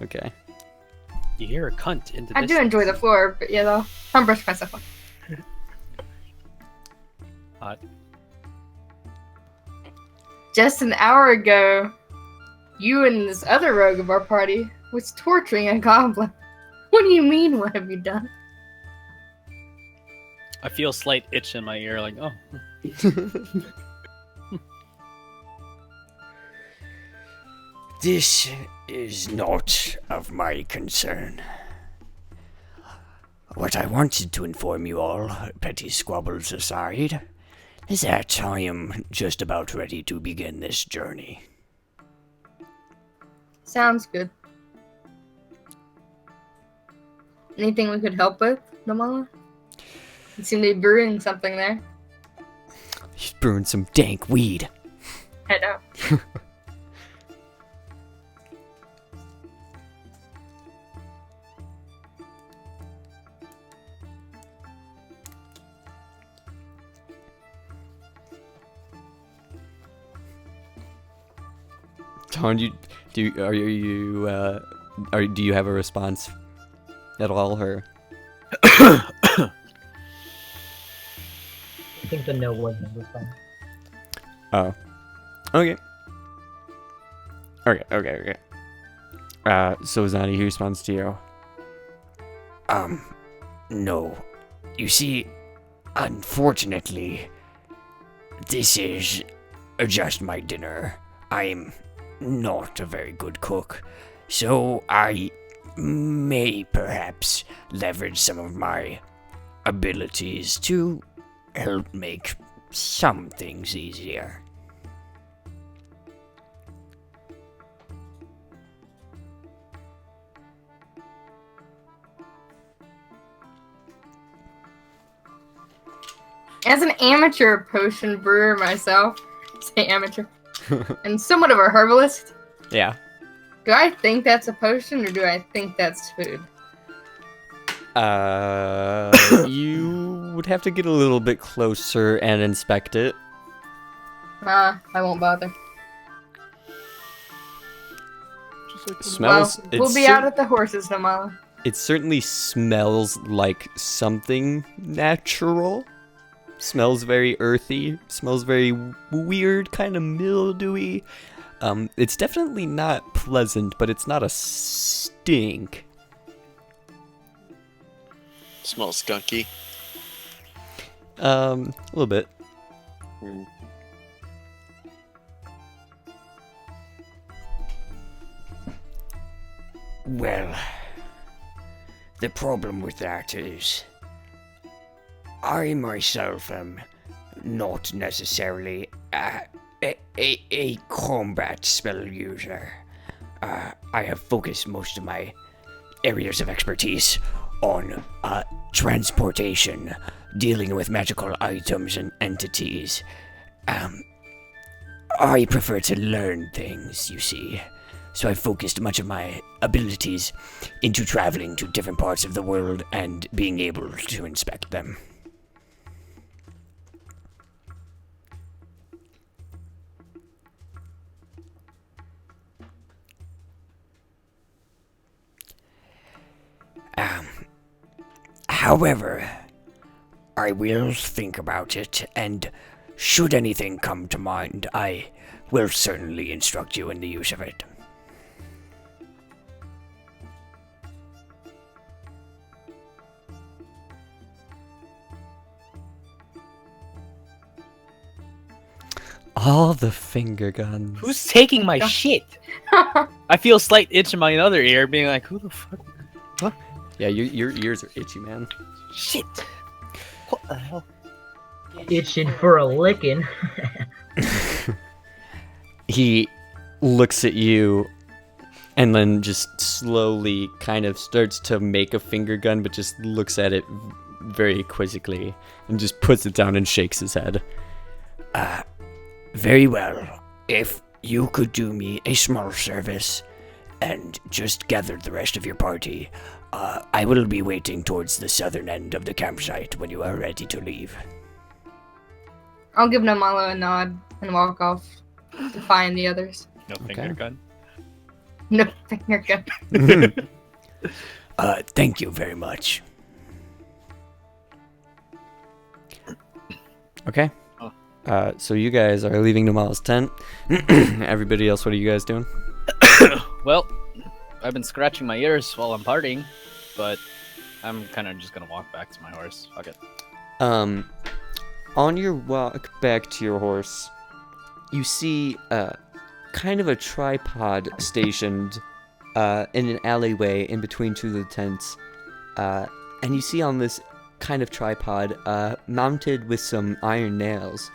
B: okay.
A: You hear a cunt in the
E: I do enjoy the floor, but yeah, though. I'll brush myself off.
A: Hot.
E: Just an hour ago, you and this other rogue of our party was torturing a goblin. What do you mean, what have you done?
A: I feel a slight itch in my ear, like, oh.
H: This is not of my concern. What I wanted to inform you all, petty squabbles aside, is that I am just about ready to begin this journey.
E: Sounds good. Anything we could help with, Nomala? You seem to be brewing something there.
B: He's brewing some dank weed.
E: I know.
B: Tom, do you have a response at all, or?
C: I think the no was number 5.
B: Oh. Okay. Okay. So Zani, who responds to you?
H: No. You see, unfortunately, this is just my dinner. I'm not a very good cook, so I may perhaps leverage some of my abilities to help make some things easier.
E: As an amateur potion brewer myself, say amateur, and somewhat of a herbalist,
B: Yeah.
E: do I think that's a potion or do I think that's food?
B: You would have to get a little bit closer and inspect it.
E: I won't bother.
F: Just like
B: Smells.
E: Well, we'll be out at the horses, Nomala.
B: It certainly smells like something natural. Smells very earthy. Smells very weird, kind of mildewy. It's definitely not pleasant, but it's not a stink.
G: Smells skunky.
B: A little bit.
G: Mm.
H: Well, the problem with that is I myself am not necessarily a combat spell user. I have focused most of my areas of expertise on transportation, dealing with magical items and entities. I prefer to learn things, you see. So I focused much of my abilities into traveling to different parts of the world and being able to inspect them. However, I will think about it, and should anything come to mind, I will certainly instruct you in the use of it.
B: All the finger guns.
A: Who's taking my shit? I feel a slight itch in my other ear, being like, who the fuck?
B: Yeah, your ears are itchy, man.
A: Shit. What the hell?
C: Itching for a licking.
B: He looks at you and then just slowly kind of starts to make a finger gun, but just looks at it very quizzically and just puts it down and shakes his head.
H: Very well. If you could do me a small service and just gather the rest of your party, I will be waiting towards the southern end of the campsite when you are ready to leave.
E: I'll give Namalo a nod and walk off to find the others.
A: No finger
B: Okay.
A: gun.
E: No finger gun.
H: Thank you very much.
B: Okay. So you guys are leaving Namala's tent. Everybody else, what are you guys doing?
A: Well, I've been scratching my ears while I'm partying, but I'm kind of just gonna walk back to my horse. Fuck it.
B: On your walk back to your horse, you see kind of a tripod stationed in an alleyway in between two of the tents. And you see on this kind of tripod, mounted with some iron nails,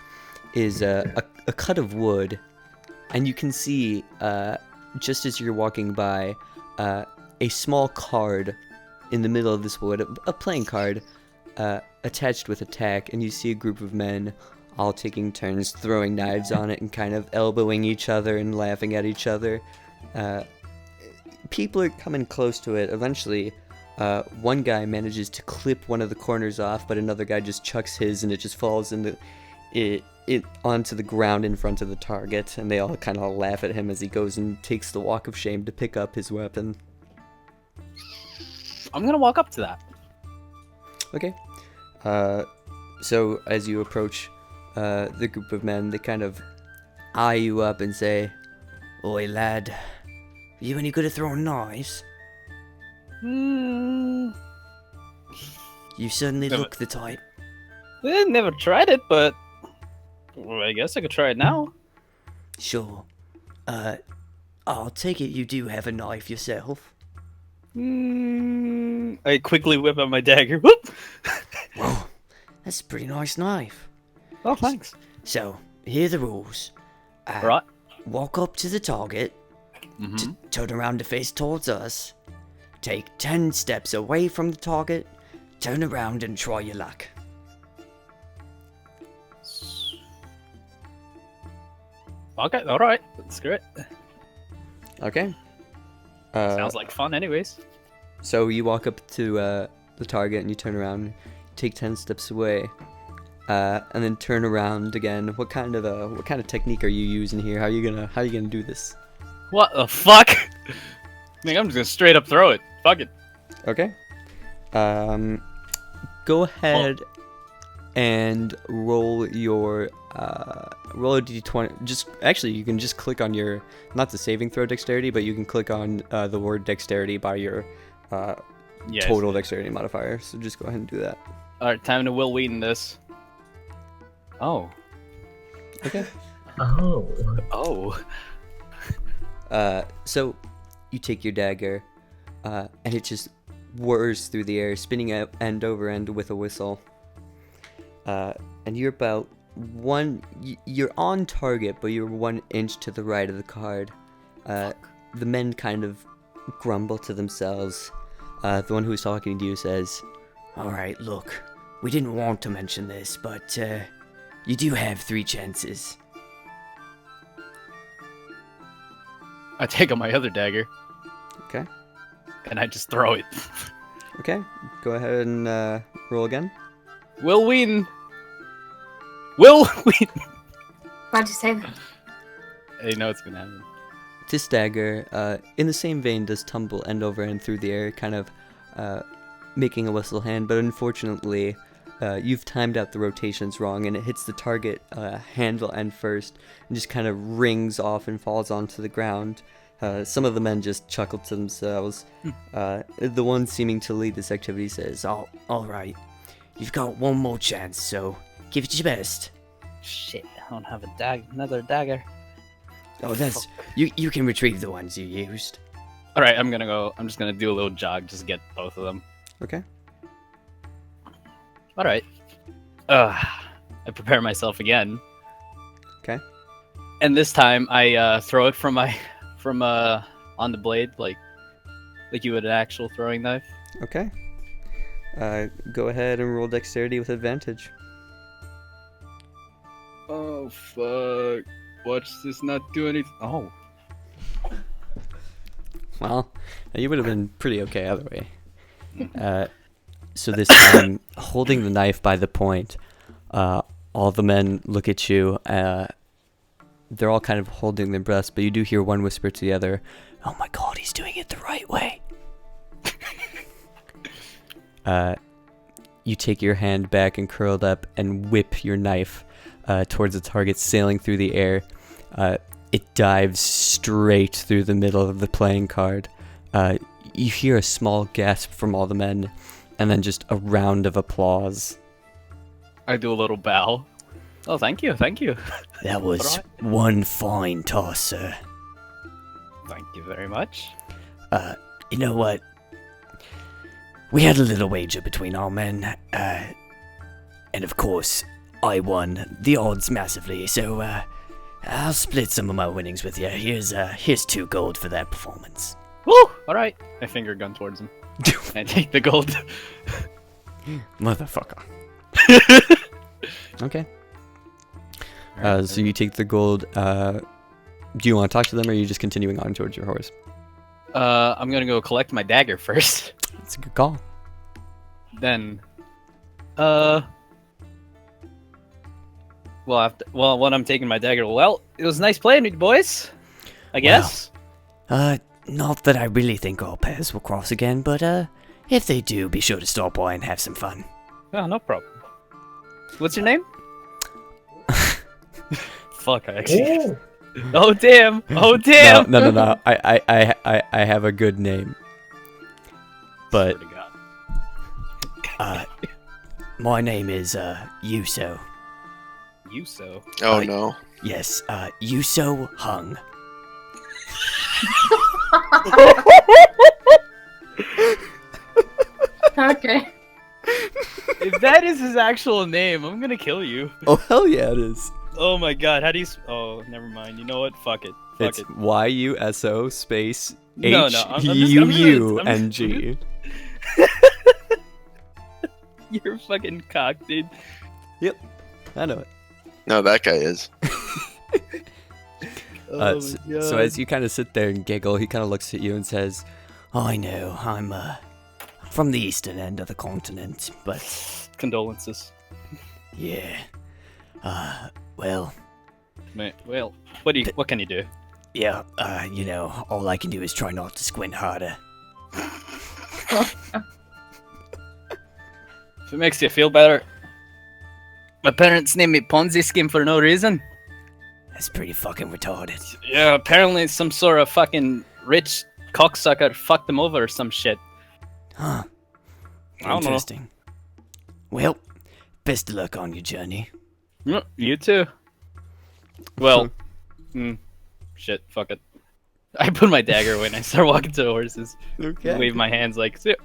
B: is a cut of wood. And you can see, just as you're walking by, a small card in the middle of this wood, a playing card, attached with a tack, and you see a group of men all taking turns throwing knives on it and kind of elbowing each other and laughing at each other. People are coming close to it. Eventually, one guy manages to clip one of the corners off, but another guy just chucks his and it just falls onto the ground in front of the target, and they all kind of laugh at him as he goes and takes the walk of shame to pick up his weapon.
A: I'm gonna walk up to that.
B: Okay. So as you approach the group of men, they kind of eye you up and say,
H: Oi, lad. You any good at throwing knives?
A: Hmm.
H: You certainly
A: Never-
H: look the type.
A: Never tried it, but well, I guess I could try it now.
H: Sure. I'll take it you do have a knife yourself.
A: I quickly whip out my dagger. Whoop!
H: Whoa, that's a pretty nice knife.
A: Oh, thanks.
H: So, here are the rules.
A: Right.
H: Walk up to the target,
A: Mm-hmm.
H: turn around to face towards us, take 10 steps away from the target, turn around and try your luck.
A: Okay, alright. Screw it.
B: okay.
A: Sounds like fun anyways.
B: So you walk up to the target and you turn around, take 10 steps away, and then turn around again. What kind of technique are you using here? How are you gonna do this?
A: What the fuck? I think I'm just gonna straight up throw it. Fuck it.
B: Okay. Go ahead and roll your roll a d20. Just actually, you can just click on your, not the saving throw dexterity, but you can click on the word dexterity by your
A: Yes.
B: total dexterity modifier. So just go ahead and do that.
A: Alright, time to Will Wheaton this. Oh.
B: Okay.
E: Oh.
A: Oh.
B: So you take your dagger, and it just whirs through the air, spinning out end over end with a whistle. And you're about you're on target, but you're 1 inch to the right of the card. The men kind of grumble to themselves. The one who's talking to you says,
H: Alright, look, we didn't want to mention this, but you do have 3 chances.
A: I take out my other dagger
B: okay,
A: and I just throw it.
B: okay, go ahead and roll again.
A: Will Wheaton! Will Wheaton!
E: Why'd you say that?
A: I know it's gonna happen.
B: This dagger, in the same vein, does tumble end over end through the air, kind of making a whistle hand, but unfortunately, you've timed out the rotations wrong, and it hits the target handle end first, and just kind of rings off and falls onto the ground. Some of the men just chuckle to themselves. The one seeming to lead this activity says,
H: So, alright, you've got 1 more chance, so give it your best.
A: Shit, I don't have another dagger.
H: Oh, that's... You can retrieve the ones you used.
A: Alright, I'm just gonna do a little jog, just get both of them.
B: okay,
A: Alright. I prepare myself again.
B: okay,
A: And this time I throw it from on the blade, like you would an actual throwing knife.
B: Okay. Go ahead and roll dexterity with advantage.
A: Oh fuck! Watch this not do anything. Oh.
B: Well, you would have been pretty okay either way. So this time, holding the knife by the point, all the men look at you. They're all kind of holding their breaths, but you do hear one whisper to the other, "Oh my god, he's doing it the right way." You take your hand back and curled up and whip your knife towards the target, sailing through the air. It dives straight through the middle of the playing card. You hear a small gasp from all the men, and then just a round of applause.
A: I do a little bow. Oh, thank you, thank you.
H: That was one fine toss, sir.
A: Thank you very much.
H: You know what? We had a little wager between our men, and of course, I won the odds massively, so I'll split some of my winnings with you. Here's 2 gold for that performance.
A: Woo! Alright. I finger gun towards him. I take the gold.
B: Motherfucker. Okay. So you take the gold. Do you want to talk to them, or are you just continuing on towards your horse?
A: I'm gonna go collect my dagger first.
B: That's a good call.
A: Then, well, when I'm taking my dagger, well, it was nice playing with you boys. I guess.
H: Not that I really think our paths will cross again, but if they do, be sure to stop by and have some fun.
A: Oh, no problem. What's your name? Fuck, I actually. Oh damn! Oh damn!
B: No. I have a good name. But
A: Swear to God.
H: My name is Yuso.
A: Yuso.
G: Oh no.
H: Yes, Yuso Hung.
E: Okay.
A: If that is his actual name, I'm gonna kill you.
B: oh hell yeah, it is.
A: Oh my God! How do you? Oh, never mind. You know what? Fuck it. Fuck
B: It's
A: it.
B: YUSO space
A: No, no, I'm just-
B: HUUNG.
A: You're fucking cocked, dude.
B: I know it.
G: No, that guy is.
A: Oh
B: So as you kind of sit there and giggle, he kind of looks at you and says,
H: I know, I'm from the eastern end of the continent, but
A: Condolences.
H: yeah. Well,
A: Well, what can you do?
H: yeah, you know, all I can do is try not to squint harder.
A: If it makes you feel better, my parents named me Ponzi scheme for no reason.
H: That's pretty fucking retarded.
A: Yeah, apparently some sort of fucking rich cocksucker fucked them over or some shit.
H: Huh.
A: I don't know.
H: Interesting. Well, best of luck on your journey.
A: You too. Well, shit, fuck it. I put my dagger away and I start walking to the horses.
B: okay.
A: Wave my hands like, "See ya."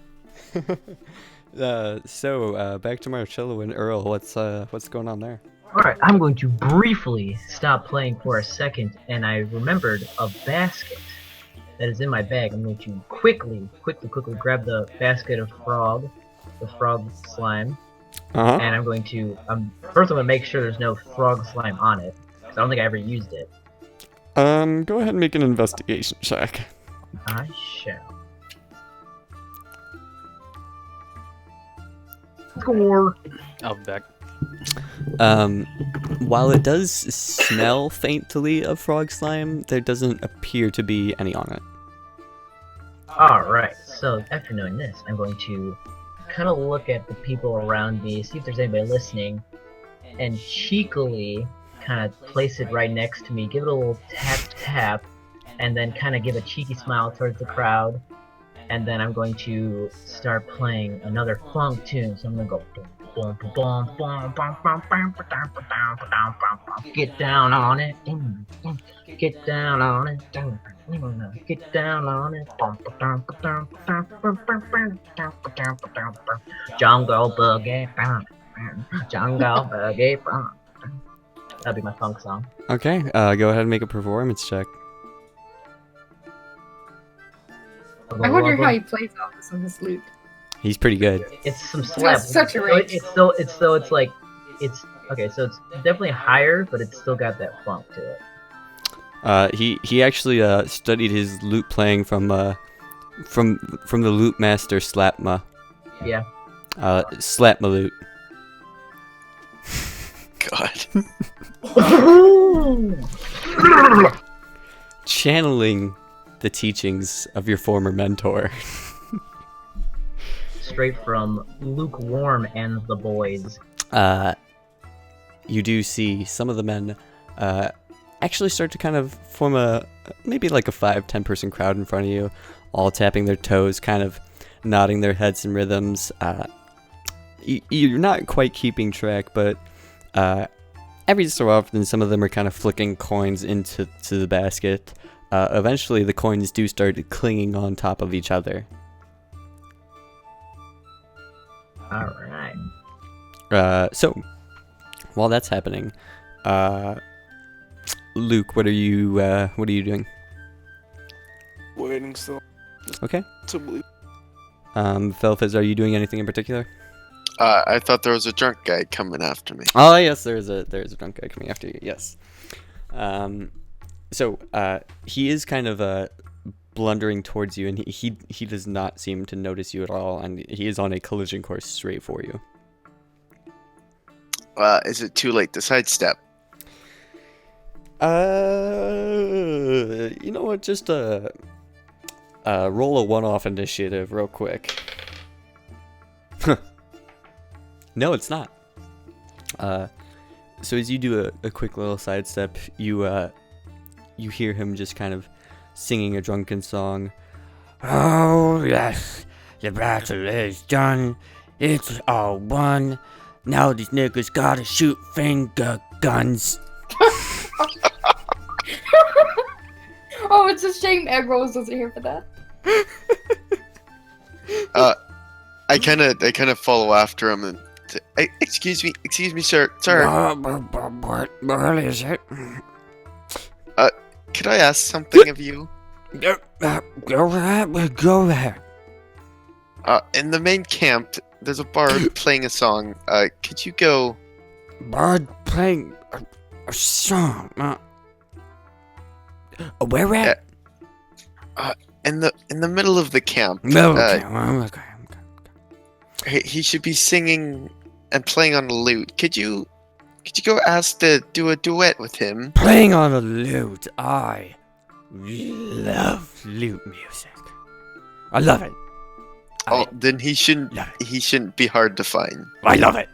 B: So back to Marcello and Earl. What's going on there?
C: Alright, I'm going to briefly stop playing for a second, and I remembered a basket that is in my bag. I'm going to quickly grab the basket of the frog slime,
B: Uh-huh.
C: and I'm going to, first I'm going to make sure there's no frog slime on it, because I don't think I ever used it.
B: Go ahead and make an investigation check.
C: I shall. Score!
A: I'll be back.
B: While it does smell faintly of frog slime, there doesn't appear to be any on it.
C: Alright, so after knowing this, I'm going to kind of look at the people around me, see if there's anybody listening, and cheekily kind of place it right next to me, give it a little tap, and then kind of give a cheeky smile towards the crowd, and then I'm going to start playing another funk tune, so I'm going to go boom, boom, boom, boom, boom, boom, boom, get down on it, get down on it, get down on it, jungle boogie, jungle boogie. That'll be my funk song.
B: Okay, go ahead and make a performance check.
E: wonder
C: of
E: how
C: them.
E: he plays all this on his lute.
B: He's pretty good.
C: It's some slap.
E: such a
C: So
E: range.
C: it's like it's okay. So it's definitely higher, but it's still got that funk to it.
B: He actually studied his lute playing from the lute master Slapma.
C: Yeah.
B: Slapma lute.
G: God.
B: Channeling the teachings of your former mentor.
C: Straight from Lukewarm and the boys.
B: You do see some of the men actually start to kind of form maybe like a 5-10 person crowd in front of you, all tapping their toes, kind of nodding their heads in rhythms. You're not quite keeping track, but every so often some of them are kind of flicking coins into the basket. Eventually the coins do start clinging on top of each other.
C: Alright.
B: So while that's happening, Luke, what are you doing?
F: Waiting still.
B: Okay.
F: To believe.
B: Felfez, are you doing anything in particular?
G: I thought there was a drunk guy coming after me.
B: Oh yes, there's a drunk guy coming after you. Yes. So he is kind of blundering towards you, and he does not seem to notice you at all, and he is on a collision course straight for you.
G: Is it too late to sidestep?
B: You know what? Just roll a one-off initiative real quick. No, it's not. So as you do a quick little sidestep, you hear him just kind of singing a drunken song.
H: Oh, yes. The battle is done. It's all won. Now these niggas gotta shoot finger guns.
E: Oh, it's a shame Egg Rolls wasn't here for that.
G: I kind of follow after him and say, excuse me, sir.
H: What is it?
G: Could I ask something of you?
H: Go ahead.
G: In the main camp, there's a bard playing a song. Could you go?
H: Bard playing a song. Where at?
G: In the middle of the camp.
H: Okay.
G: He should be singing and playing on the lute. Could you go ask to do a duet with him?
H: Playing on a lute. I love lute music. I love it.
G: Oh, then he shouldn't be hard to find.
H: I love it.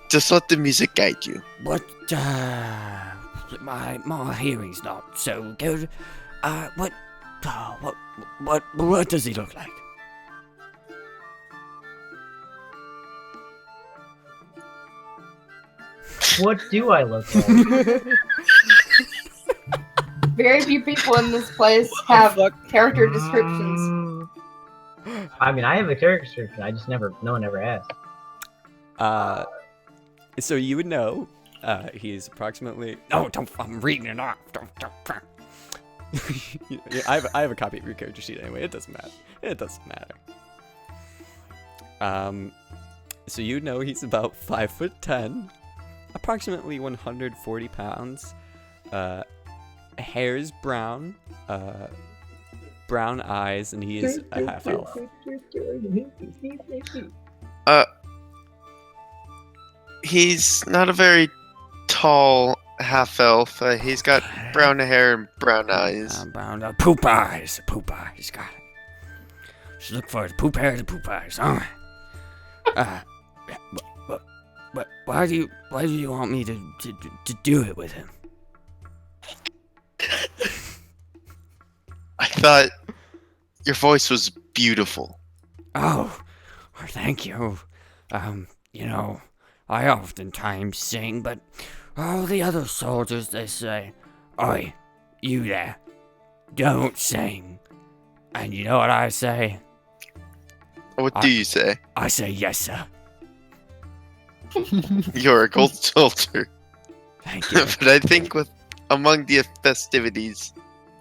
G: Just let the music guide you.
H: What? My hearing's not so good. What does he look like?
C: What do I look like?
E: Very few people in this place have character descriptions.
C: I mean, I have a character description. I just no one ever asked.
B: So you would know, he's approximately.
H: No, don't. I'm reading it off. Don't.
B: Yeah, I have a copy of your character sheet anyway. It doesn't matter. So you know he's about 5'10", approximately 140 pounds. Hair's brown, brown eyes, and he is a half elf.
G: He's not a very tall half elf. He's got brown hair and brown eyes.
H: Brown poop eyes. Poop eyes. Got it. Just look for the poop hair, the poop eyes. But why do you want me to do it with him?
G: I thought your voice was beautiful.
H: Oh, thank you. You know, I oftentimes sing, but all the other soldiers, they say, "Oi, you there, don't sing." And you know what I say?
G: What do you say?
H: I say, "Yes, sir."
G: You're a gold soldier.
H: Thank you.
G: But I think among the festivities,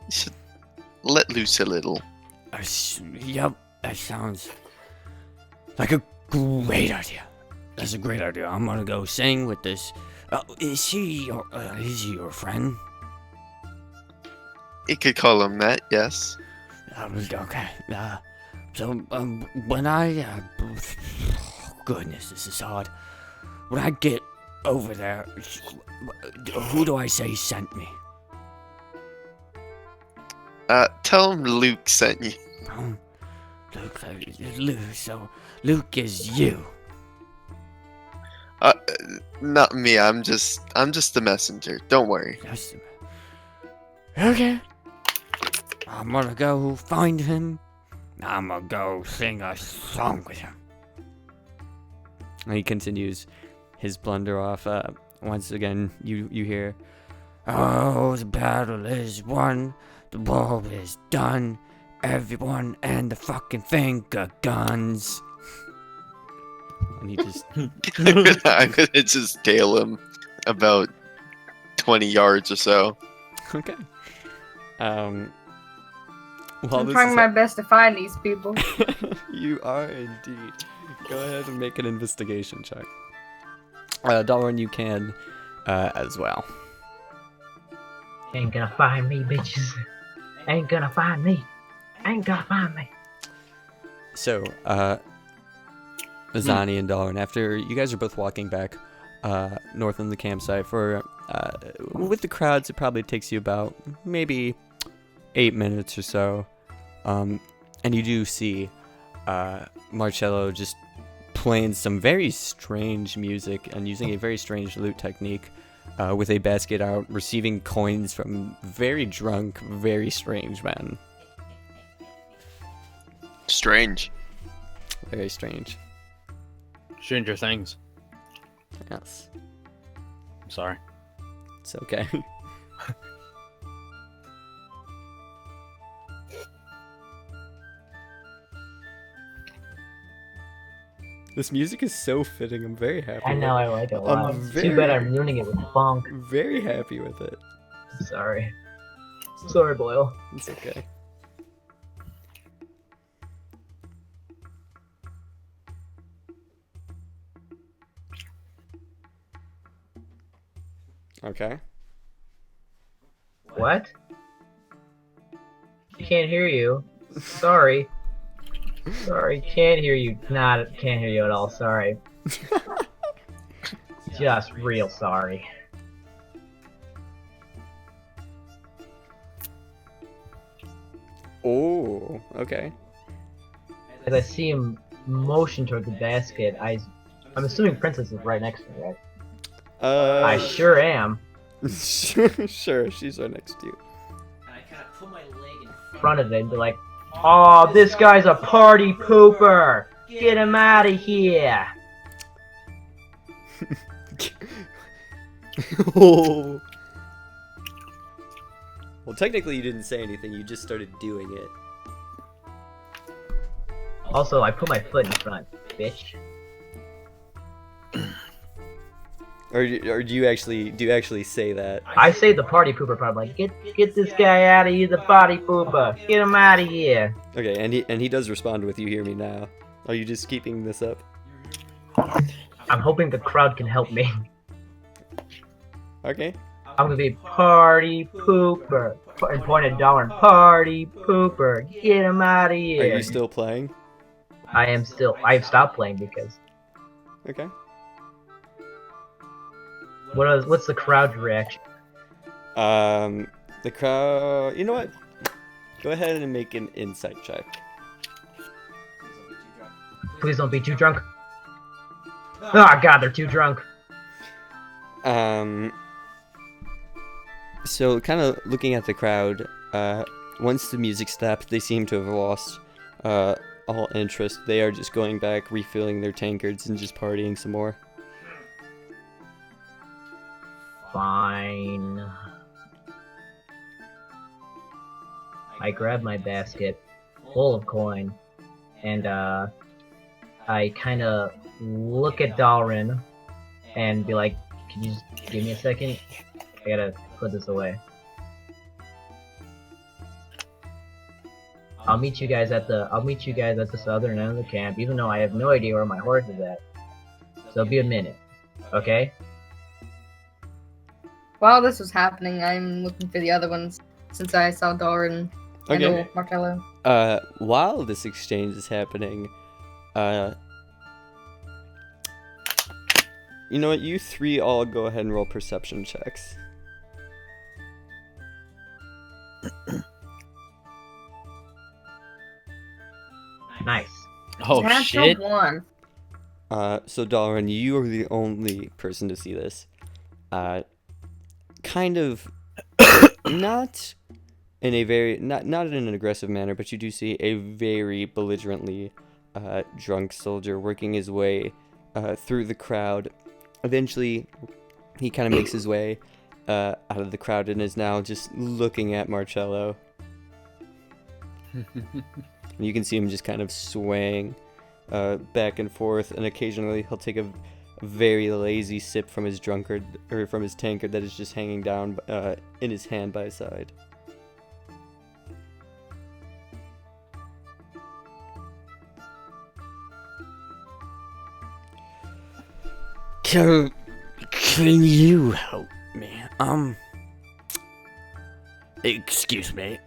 G: you should let loose a little.
H: Yep, that sounds like a great idea. That's a great idea. I'm gonna go sing with this. Is he your friend?
G: You could call him that, yes.
H: Okay. So when I goodness, this is hard. When I get over there, who do I say sent me?
G: Tell him Luke sent you.
H: Luke. So Luke is you.
G: Not me. I'm just the messenger. Don't worry.
H: Yes. Okay. I'm gonna go find him. I'm gonna go sing a song with him.
B: And he continues his blunder off. Once again, you hear,
H: Oh, the battle is won. The war is done. Everyone and the fucking finger guns.
B: and he just
G: I'm gonna just tail him about 20 yards or so.
B: okay. While
E: I'm
B: this
E: trying
B: is
E: my best to find these people.
B: you are indeed. Go ahead and make an investigation check. Dalrin, you can as well.
C: Ain't gonna find me, bitches. Ain't gonna find me. Ain't gonna find me.
B: So, Zani and Dalrin, after you guys are both walking back north on the campsite for with the crowds, it probably takes you about maybe 8 minutes or so. And you do see Marcello just playing some very strange music and using a very strange lute technique with a basket out, receiving coins from very drunk, very strange men.
G: Strange.
B: Very strange.
A: Stranger Things.
B: Yes.
A: I'm sorry.
B: It's okay. This music is so fitting. I'm very happy.
C: I know, I like it a lot.
B: I'm
C: Too bad I'm ruining it with funk.
B: very happy with it.
C: Sorry. Sorry, Boyle.
B: It's okay. Okay.
C: What? Can't hear you. Sorry. Sorry, can't hear you. Can't hear you at all. Sorry. Just real sorry.
B: Oh, okay.
C: As I see him motion toward the basket, I'm assuming Princess is right next to me, right? I sure am.
B: Sure, she's right next to you.
D: And I kind of put my leg in
C: Front of it and be like, "Oh, this guy's a party pooper! Get him out of here!"
B: Oh. Well, technically you didn't say anything, you just started doing it.
C: Also, I put my foot in front, bitch.
B: Or do you actually say that?
C: I say the party pooper part, like, get this guy out of here, the party pooper! Get him out of here!
B: Okay, and he does respond with, "You hear me now." Are you just keeping this up?
C: I'm hoping the crowd can help me.
B: Okay.
C: I'm gonna be party pooper. And point at Darwin, party pooper. Get him out of
B: Are
C: here.
B: you still playing?
C: I've stopped playing because.
B: Okay.
C: What's the crowd's reaction?
B: The crowd. You know what? Go ahead and make an insight check.
C: Please don't be too drunk. Oh god, they're too drunk.
B: So kind of looking at the crowd, once the music stopped, they seem to have lost all interest. They are just going back, refilling their tankards, and just partying some more.
C: Fine. I grab my basket full of coin, and I kind of look at Dalrin and be like, "Can you just give me a second? I gotta put this away." I'll meet you guys at the southern end of the camp, even though I have no idea where my horse is at. So it'll be a minute. Okay?
E: While this was happening, I'm looking for the other ones since I saw Doran and
B: Okay.
E: old Martello.
B: While this exchange is happening, you know what? You three all go ahead and roll perception checks.
C: Nice.
A: Oh
E: Natural
A: shit!
E: one.
B: So Dalrin, you are the only person to see this. Kind of not in a very not in an aggressive manner, but you do see a very belligerently drunk soldier working his way through the crowd. Eventually, he kind of makes his way out of the crowd and is now just looking at Marcello. And you can see him just kind of swaying back and forth, and occasionally he'll take a very lazy sip from his drunkard or from his tankard that is just hanging down in his hand by his side.
H: Can you help me? Excuse me.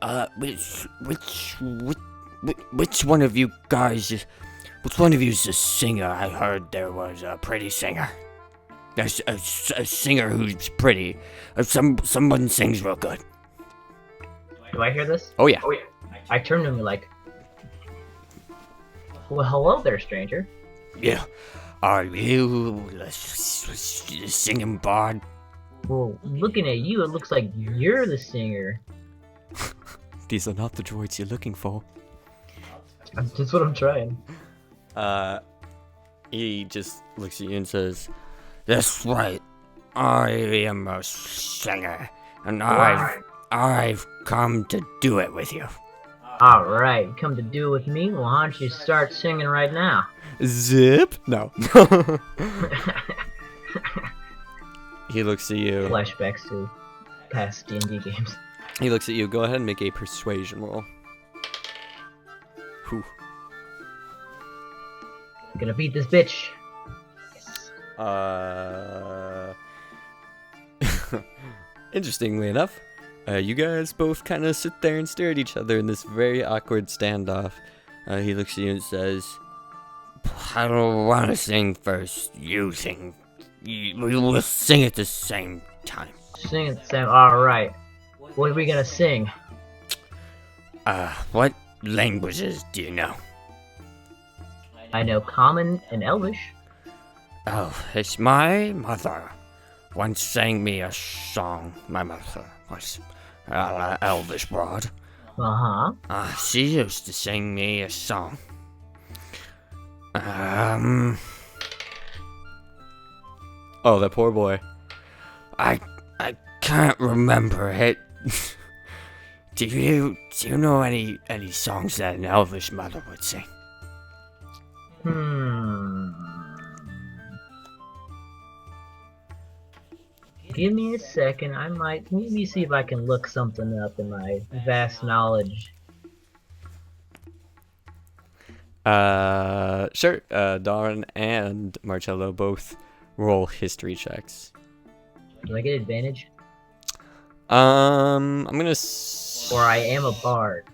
H: Which one of you guys is? Which one of you is a singer? I heard there was a pretty singer. There's a singer who's pretty. Someone sings real good.
C: Do I hear this?
B: Oh yeah.
C: I turn to him like, well, hello there, stranger.
H: Yeah. Are you a singing bard?
C: Well, looking at you, it looks like you're the singer.
B: These are not the droids you're looking for.
C: That's what I'm trying.
B: He just looks at you and says,
H: That's right. I am a singer, and
C: Wow.
H: I've come to do it with you.
C: All right, come to do it with me. Well, why don't you start singing right now?
B: "Zip." No. He looks at you.
C: Flashbacks to past D&D games.
B: He looks at you. Go ahead and make a persuasion roll. Whew.
C: Gonna beat this bitch.
B: Interestingly enough, you guys both kind of sit there and stare at each other in this very awkward standoff. He looks at you and says,
H: I don't want to sing first. You sing. We'll sing at the same time.
C: Sing it, Sam. All right. What are we gonna sing?
H: What languages do you know?
C: I know Common and Elvish.
H: Oh, it's my mother once sang me a song. My mother was Elvish broad.
C: Uh-huh.
H: She used to sing me a song.
B: "Oh, that poor boy."
H: I can't remember it. Do you know any songs that an Elvish mother would sing?
C: Give me a second. Let me see if I can look something up in my vast knowledge.
B: Sure. Darn and Marcello both roll history checks.
C: Do I get advantage?
B: I'm gonna.
C: Or I am a bard,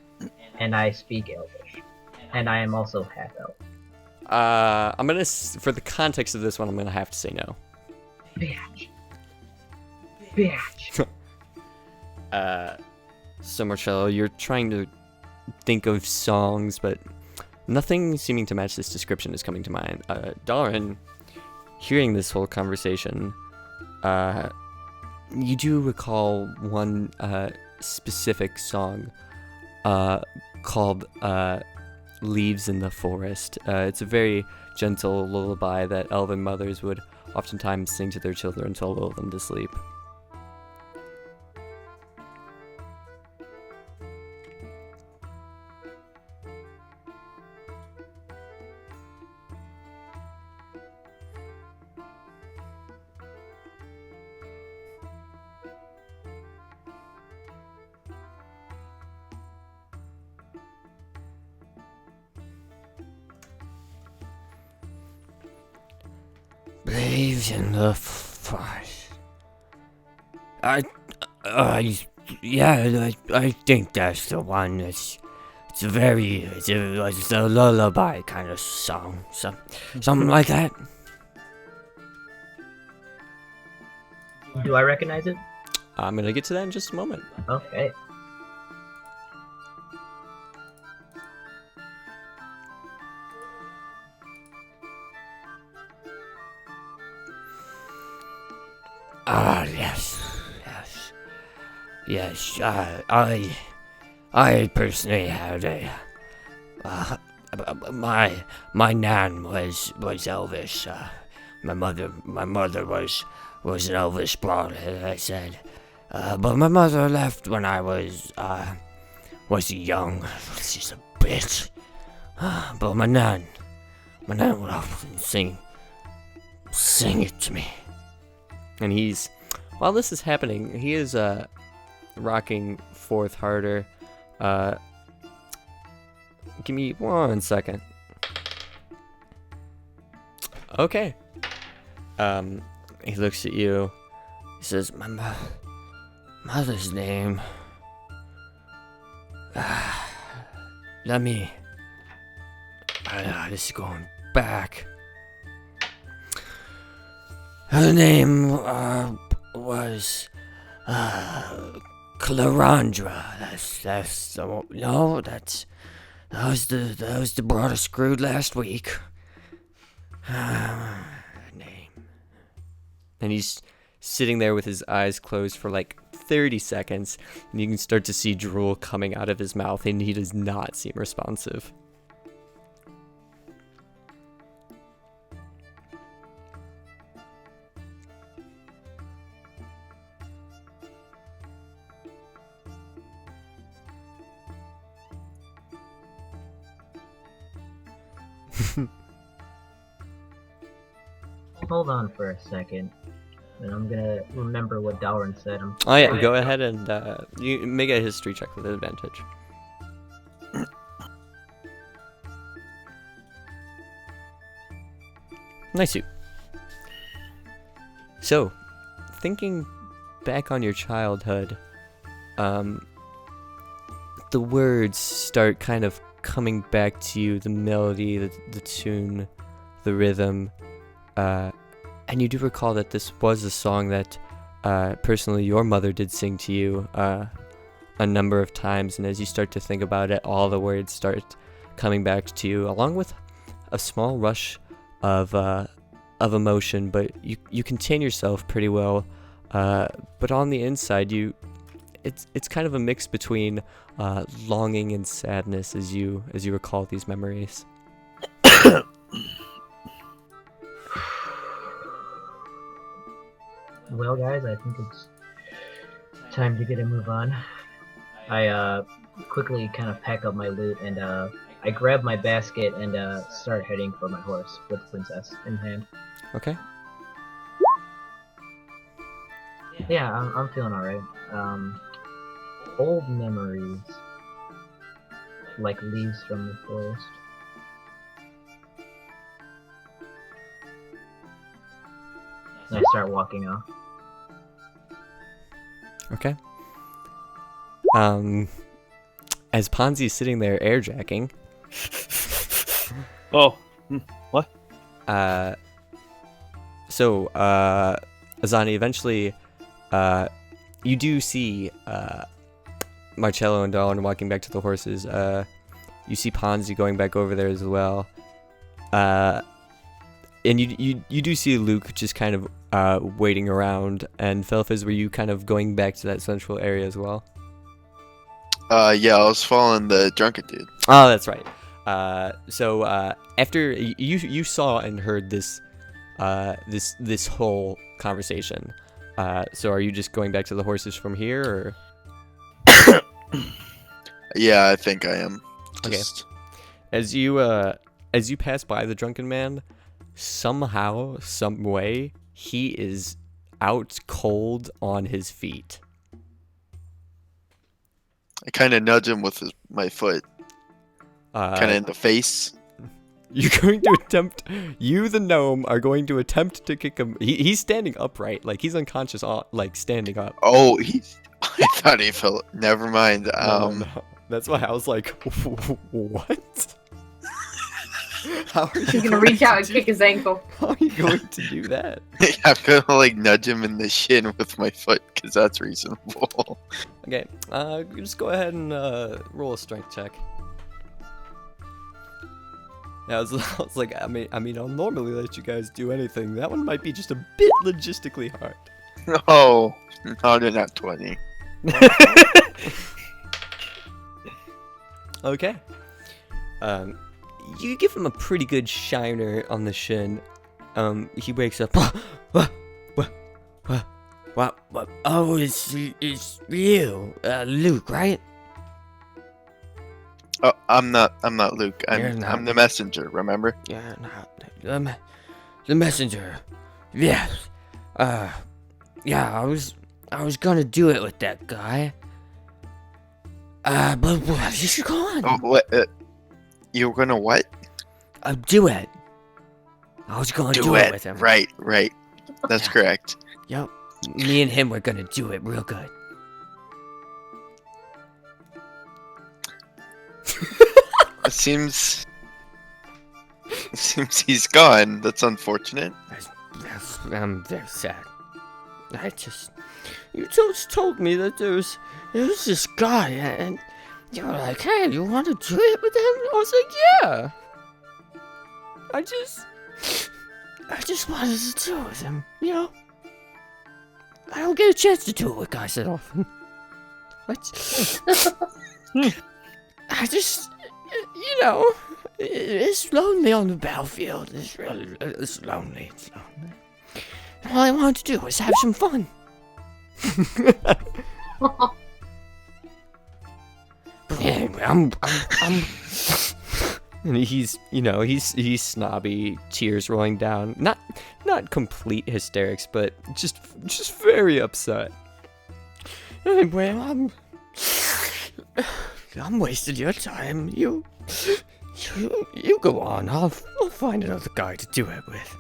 C: and I speak Elvish, and I am also half elf.
B: I'm gonna. For the context of this one, I'm gonna have to say no.
C: Bitch.
B: So Marcello, you're trying to think of songs, but nothing seeming to match this description is coming to mind. Darren, hearing this whole conversation, you do recall one specific song called Leaves in the Forest. It's a very gentle lullaby that elven mothers would oftentimes sing to their children to lull them to sleep.
H: believes in the Force. I think that's the one. It's a lullaby kind of song, something like that.
C: Do I recognize it?
B: I'm gonna get to that in just a moment.
C: Okay.
H: Yes. I personally had my nan was Elvis. My mother was an Elvis blonde, as I said. But my mother left when I was young. She's a bitch. But my nan would often sing it to me.
B: And while this is happening, he is rocking forth harder. Give me 1 second. Okay. He looks at you.
H: He says, my mother's name. Let me. This is going back. Her name was Clarandra. That's no. That was the broad I screwed last week. Name.
B: And he's sitting there with his eyes closed for like 30 seconds, and you can start to see drool coming out of his mouth, and he does not seem responsive.
C: Hold on for a second. And I'm gonna remember what Dalrin said.
B: Oh yeah, go ahead and you make a history check with advantage. Nice. So, thinking back on your childhood, the words start kind of coming back to you, the melody, the tune, the rhythm, and you do recall that this was a song that personally your mother did sing to you a number of times, and as you start to think about it, all the words start coming back to you, along with a small rush of emotion, but you contain yourself pretty well, but on the inside it's kind of a mix between longing and sadness as you recall these memories.
C: Well, guys, I think it's time to get a move on. I quickly kind of pack up my loot, and I grab my basket and start heading for my horse with Princess in hand.
B: Okay.
C: Yeah, I'm feeling alright. Old memories, like leaves from the forest. And I start walking off.
B: Okay. As Ponzi's sitting there airjacking.
A: Oh, what?
B: So, Azani, eventually, you do see Marcello and Darwin walking back to the horses. You see Ponzi going back over there as well. And you do see Luke just kind of waiting around. And Felfis, were you kind of going back to that central area as well?
G: Yeah, I was following the drunken dude.
B: Oh, that's right. So after you saw and heard this whole conversation, so are you just going back to the horses from here, or?
G: Yeah, I think I am.
B: Okay. As you pass by the drunken man, somehow, some way, he is out cold on his feet.
G: I kind of nudge him with my foot, kind of in the face.
B: You're going to attempt. You, the gnome, are going to attempt to kick him. He's standing upright, like he's unconscious, like standing up.
G: Oh, he's. I thought he fell. Never mind.
B: No. That's why I was like, what? How are you
E: He's gonna reach out and
B: to
E: kick his ankle.
B: How are you going to do that?
G: I'm gonna like nudge him in the shin with my foot because that's reasonable.
B: Okay, just go ahead and roll a strength check. Yeah, I was like, I mean, I'll normally let you guys do anything. That one might be just a bit logistically hard.
G: Oh, no, they're not 20.
B: Okay. You give him a pretty good shiner on the shin. He wakes up. What?
H: Oh, it's you, Luke, right?
G: Oh, I'm not Luke.
H: You're not.
G: I'm the messenger. Remember?
H: Yeah, the messenger. Yes. Yeah, I was gonna do it with that guy. But he's gone.
G: Oh, what? You were gonna what?
H: Do it. I was gonna do it with him.
G: Right. That's
H: Yeah.
G: correct.
H: Yep. Me and him were gonna do it real good.
G: It seems he's gone. That's unfortunate.
H: I'm very sad. You just told me that there was this guy, and you were like, "Hey, you want to do it with him?" I was like, "Yeah." I just wanted to do it with him, you know. I don't get a chance to do it with guys that often. I just, you know, it's lonely on the battlefield. It's lonely. It's lonely. All I wanted to do was have some fun. But anyway, I'm
B: And he's snobby, tears rolling down. Not complete hysterics, but just very upset.
H: Anyway, I'm wasting your time. You go on. I'll find another guy to do it with.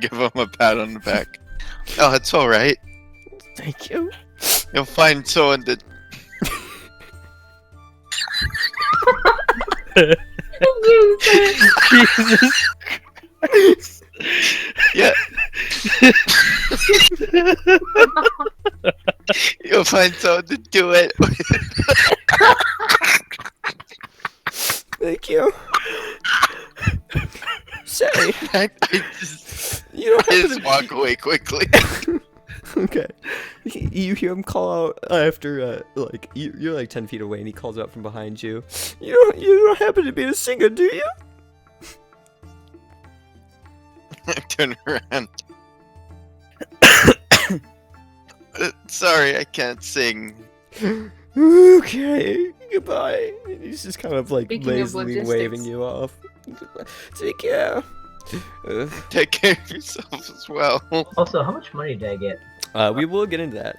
G: Give him a pat on the back. Oh, it's all right.
H: Thank you.
G: You'll find someone that.
A: Jesus.
G: Yeah. You'll find someone to do it.
B: Thank you. Say,
G: I just,
B: you don't have
G: just
B: to
G: walk away quickly.
B: Okay. You hear him call out after, like, you're like 10 feet away, and he calls out from behind you. You don't happen to be a singer, do you?
G: I turn around. Sorry, I can't sing.
B: Okay, goodbye. And he's just kind of like
E: Speaking of
B: lazily
E: logistics.
B: waving you off. Take care.
G: Take care of yourself as well.
C: Also, how much money did I get?
B: We will get into that.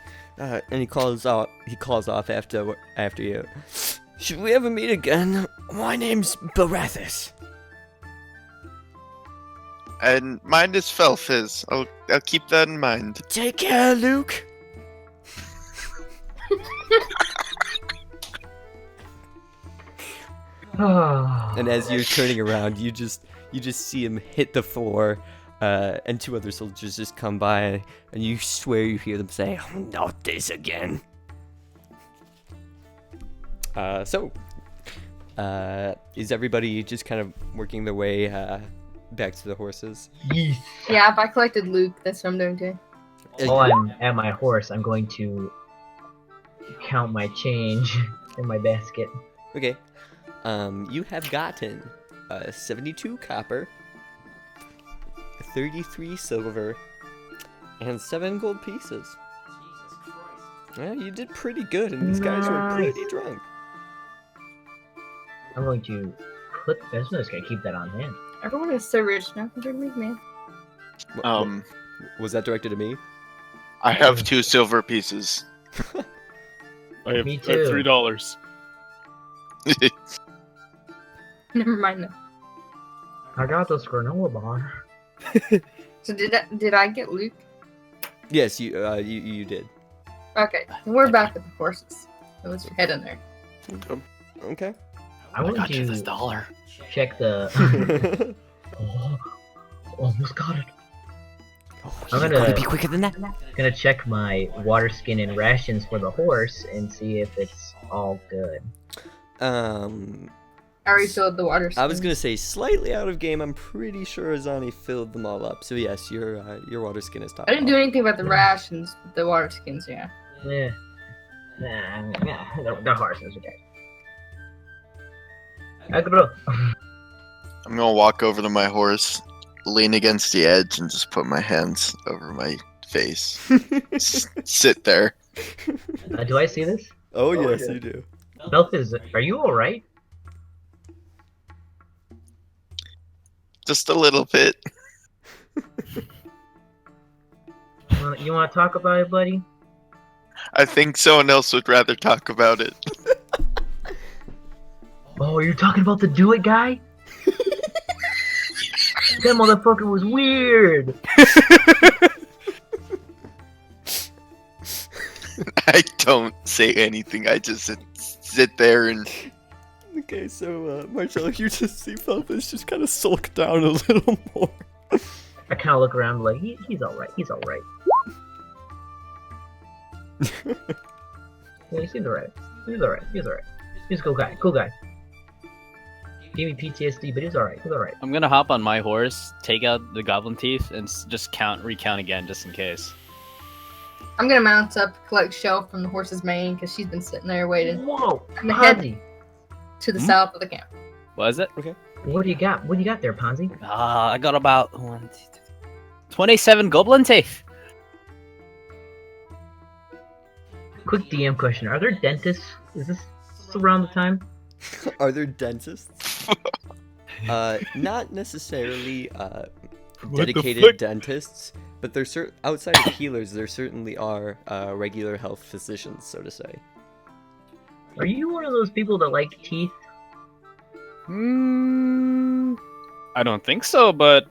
B: And he calls off after you.
H: Should we ever meet again? My name's Barathas.
G: And mine is Felfiz. I'll keep that in mind.
H: Take care, Luke.
B: And as you're turning around, you just see him hit the floor, and two other soldiers just come by, and you swear you hear them say,
H: Oh, not this again.
B: Is everybody just kind of working their way back to the horses?
E: Yeah, if I collected Luke, that's what I'm doing too.
C: While I'm at my horse, I'm going to count my change in my basket.
B: Okay. You have gotten 72 copper, 33 silver, and 7 gold pieces.
D: Jesus Christ.
B: Yeah, you did pretty good, and these guys were pretty drunk.
C: I'm going to I'm just gonna keep that on hand.
E: Everyone is so rich now compared to me, man.
B: Was that directed at me?
G: I have 2 silver pieces.
F: I have
C: Me too.
F: $3.
E: Never mind. No.
C: I got this granola bar.
E: So did I get Luke?
B: Yes, you did.
E: Okay, so we're back at the horses. So let's head in there.
B: Okay.
C: I
A: I
C: want
A: got you this
C: to
A: dollar.
C: check the. Oh, almost got it. I'm
H: You gotta
C: gonna
H: be quicker than that.
C: gonna check my water skin and rations for the horse and see if it's all good.
E: I already filled the water.
B: I was
E: skins.
B: gonna say slightly out of game. I'm pretty sure Azani filled them all up. So yes, your water skin is top.
E: I didn't do anything about the rations, but the water skins, yeah.
C: Yeah. The horse is okay. Okay, bro.
G: I'm gonna walk over to my horse, lean against the edge, and just put my hands over my face. Sit there.
C: Do I see this?
B: Oh yes, you do.
C: Belfis, are you alright?
G: Just a little bit.
C: You wanna talk about it, buddy?
G: I think someone else would rather talk about it.
C: Oh, you're talking about the do it guy? That motherfucker was weird.
G: I don't say anything. I just sit there and
B: Okay, so Marcello, you just see Felpus just kind of sulk down a little more.
C: I kind of look around like, he's alright, he's alright. Yeah, he seems alright. He's alright, he's alright. He's a cool guy, cool guy. Gave me PTSD, but he's alright, he's alright.
A: I'm gonna hop on my horse, take out the goblin teeth, and just recount again, just in case.
E: I'm gonna mount up, collect shell from the horse's mane, because she's been sitting there waiting.
C: Whoa,
E: I'm gonna head
C: Ponzi,
E: to the south of the camp.
A: Was it?
C: what do you got? What do you got there, Ponzi?
A: I got about 27 goblin teeth.
C: Quick DM question: are there dentists? Is this around the time?
B: Are there dentists? Not necessarily dedicated dentists, but there's outside of healers, there certainly are regular health physicians, so to say.
C: Are you one of those people that like teeth?
A: I don't think so, but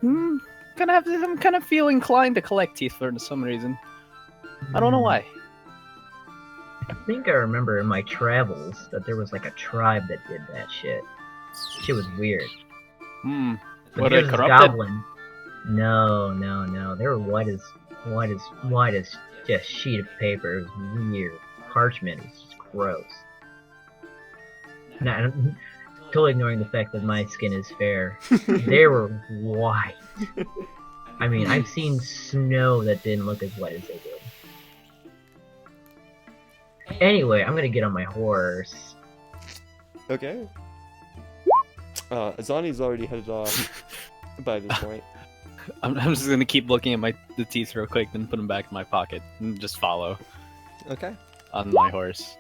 A: I'm kind of feel inclined to collect teeth for some reason. I don't know why.
C: I think I remember in my travels that there was like a tribe that did that shit. Shit was weird. But
A: Were they
C: here's this
A: corrupted?
C: goblin. No. They were white as just sheet of paper. It was weird. Parchment is just gross. Nah, I'm totally ignoring the fact that my skin is fair. They were white. I mean, I've seen snow that didn't look as white as they did. Anyway, I'm gonna get on my horse.
B: Okay. Azani's already headed off by this point.
A: I'm just gonna keep looking at the teeth real quick, then put them back in my pocket and just follow
B: Okay.
A: on my horse.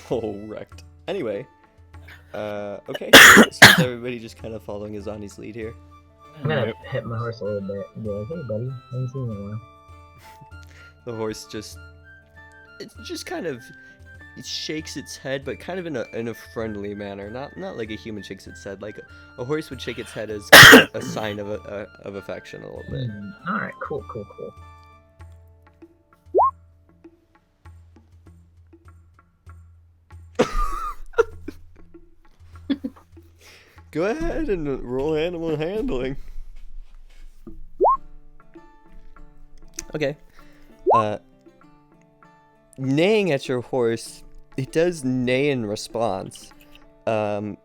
B: Oh, wrecked. Anyway. Okay. So is everybody just kind of following Azani's lead here?
C: I'm gonna hit my horse a little bit and be like, hey buddy, I haven't seen you in a while.
B: The horse just kind of it shakes its head, but kind of in a friendly manner, not like a human shakes its head. Like a horse would shake its head as a sign of affection a little bit.
C: Alright, cool.
B: Go ahead and roll animal handling. Okay. Neighing at your horse, it does neigh in response. All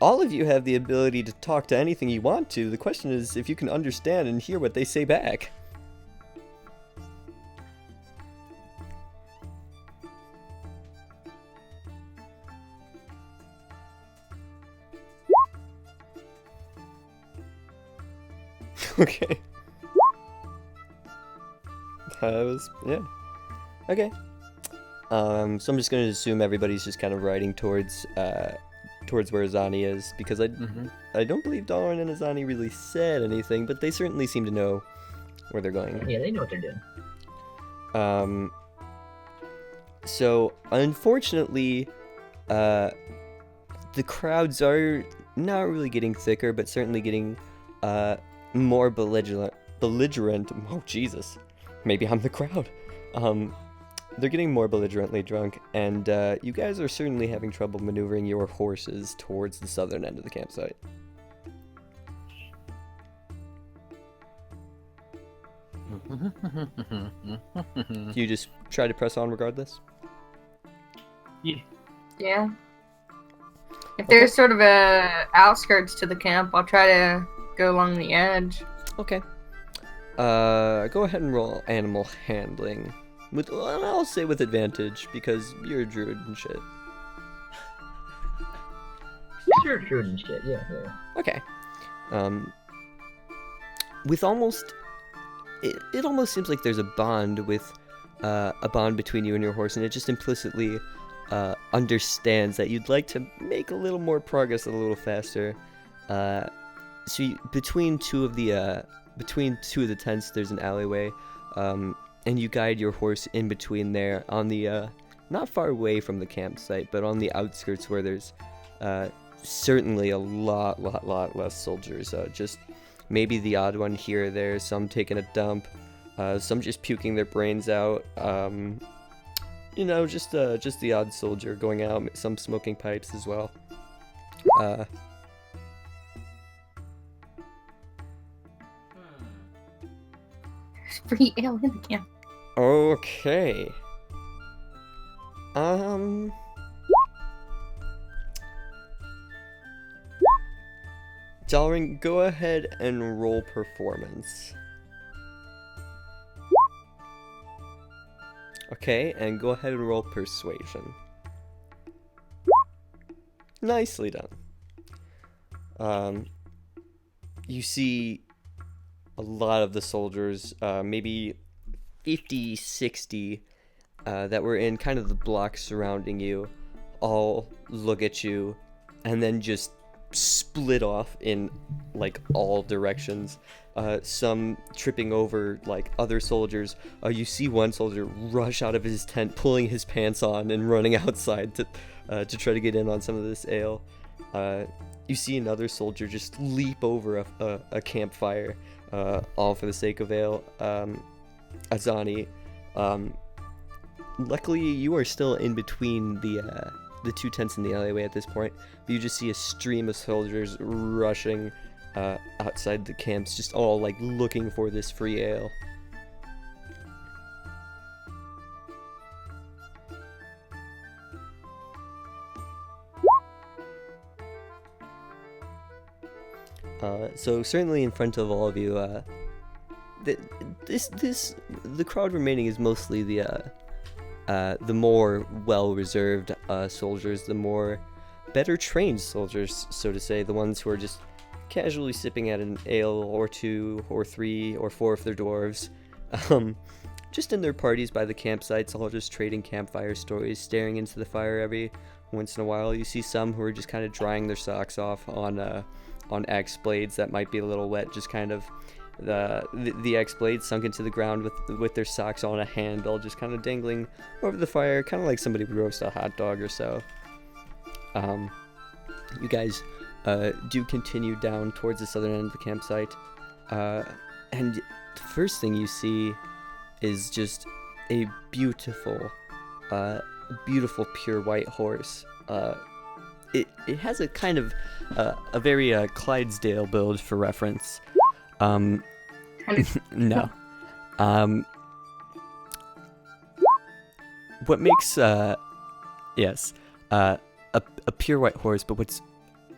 B: of you have the ability to talk to anything you want to. The question is if you can understand and hear what they say back. Okay. Yeah. Okay. So I'm just gonna assume everybody's just kind of riding towards where Azani is, because I don't believe Darwin and Azani really said anything, but they certainly seem to know where they're going.
C: Yeah, they know what they're doing.
B: So unfortunately, the crowds are not really getting thicker, but certainly getting more belligerent. Oh Jesus, maybe I'm the crowd. They're getting more belligerently drunk, and you guys are certainly having trouble maneuvering your horses towards the southern end of the campsite. You just try to press on regardless?
E: Yeah. If there's sort of a outskirts to the camp, I'll try to go along the edge.
B: Okay. Go ahead and roll animal handling. Well, I'll say with advantage, because you're a druid and shit.
C: Sure, and shit. Yeah.
B: Okay. With almost... It almost seems like there's a bond between you and your horse, and it just implicitly understands that you'd like to make a little more progress a little faster. Between two of the tents, there's an alleyway, and you guide your horse in between there on the not far away from the campsite, but on the outskirts where there's certainly a lot less soldiers. Just maybe the odd one here or there, some taking a dump, some just puking their brains out. Just the odd soldier going out, some smoking pipes as well.
E: Free ale in the camp.
B: Okay. Dalrin, go ahead and roll performance. Okay, and go ahead and roll persuasion. Nicely done. You see a lot of the soldiers, maybe 50, 60, that were in kind of the block surrounding you, all look at you, and then just split off in like all directions. Some tripping over like other soldiers. You see one soldier rush out of his tent, pulling his pants on and running outside to try to get in on some of this ale. You see another soldier just leap over a campfire, all for the sake of ale. Azani, luckily you are still in between the two tents in the alleyway at this point, but you just see a stream of soldiers rushing outside the camps, just all like looking for this free ale. So certainly in front of all of you, the crowd remaining is mostly the more well-reserved soldiers, the more better trained soldiers, so to say, the ones who are just casually sipping at an ale or two or three or four of their dwarves, just in their parties by the campsites, all just trading campfire stories, staring into the fire every once in a while. You see some who are just kind of drying their socks off on axe blades that might be a little wet, just kind of the axe blade sunk into the ground with their socks on a handle, just kind of dangling over the fire, kind of like somebody would roast a hot dog or so. You guys do continue down towards the southern end of the campsite, and the first thing you see is just a beautiful pure white horse. It has a kind of a very Clydesdale build, for reference. No. What makes yes, a pure white horse, but what's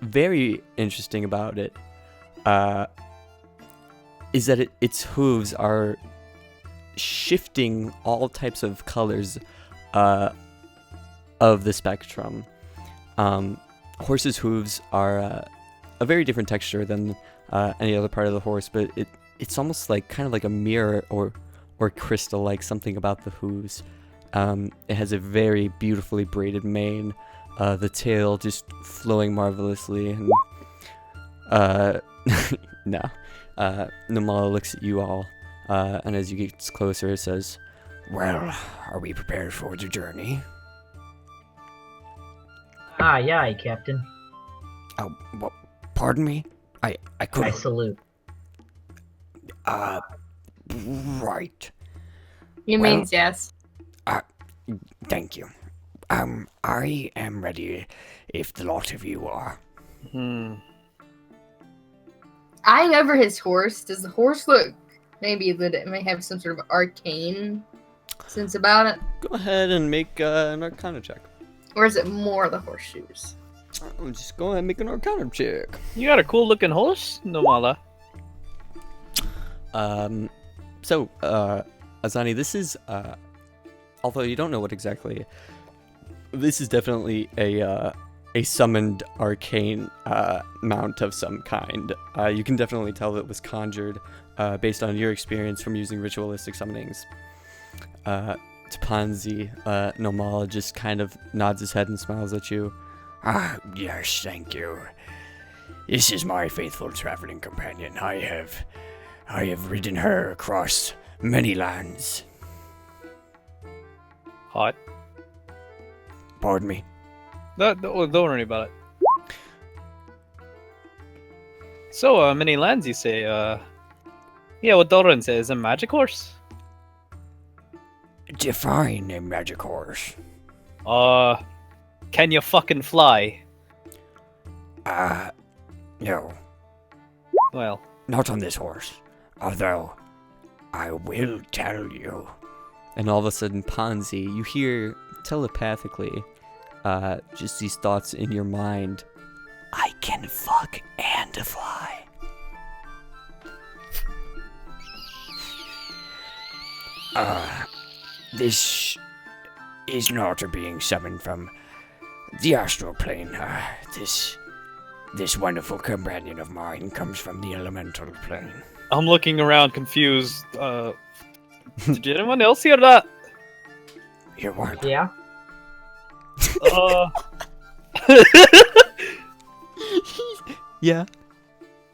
B: very interesting about it is that its hooves are shifting all types of colors of the spectrum. Horses' hooves are a very different texture than any other part of the horse, but it's almost like kind of like a mirror or crystal, like something about the hooves. It has a very beautifully braided mane, the tail just flowing marvelously, and no. Namala looks at you all, and as you get closer, it says,
H: Well, are we prepared for the journey?
C: Aye, aye, Captain.
H: Oh, what? Pardon me? I
C: I
H: couldn't.
C: salute.
H: Right.
E: He
H: Well-
E: means yes.
H: Thank you. I am ready if the lot of you are.
E: Eyeing over his horse, does the horse look maybe that it may have some sort of arcane sense about it?
B: Go ahead and make an Arcana check.
E: Or is it more the horseshoes?
B: Just go ahead and make an Arcana check.
A: You got a cool looking horse, Nomala.
B: So, Azani, this is, although you don't know what exactly, this is definitely a summoned arcane mount of some kind. You can definitely tell that it was conjured based on your experience from using ritualistic summonings. Tapanzi, Nomala just kind of nods his head and smiles at you.
H: Yes, thank you. This is my faithful traveling companion. I have ridden her across many lands.
A: Hot.
H: Pardon me.
A: Don't worry about it. So, many lands, you say? Yeah, what Doran says, a magic horse?
H: Define a magic horse.
A: Can you fucking fly?
H: No,
A: Well,
H: not on this horse. Although, I will tell you.
B: And all of a sudden, Ponzi, you hear telepathically, just these thoughts in your mind.
H: I can fuck and fly. This is not a being summoned from the astral plane. This wonderful companion of mine comes from the elemental plane.
A: I'm looking around confused. Did anyone else hear that?
H: You're what?
C: Yeah?
B: Yeah.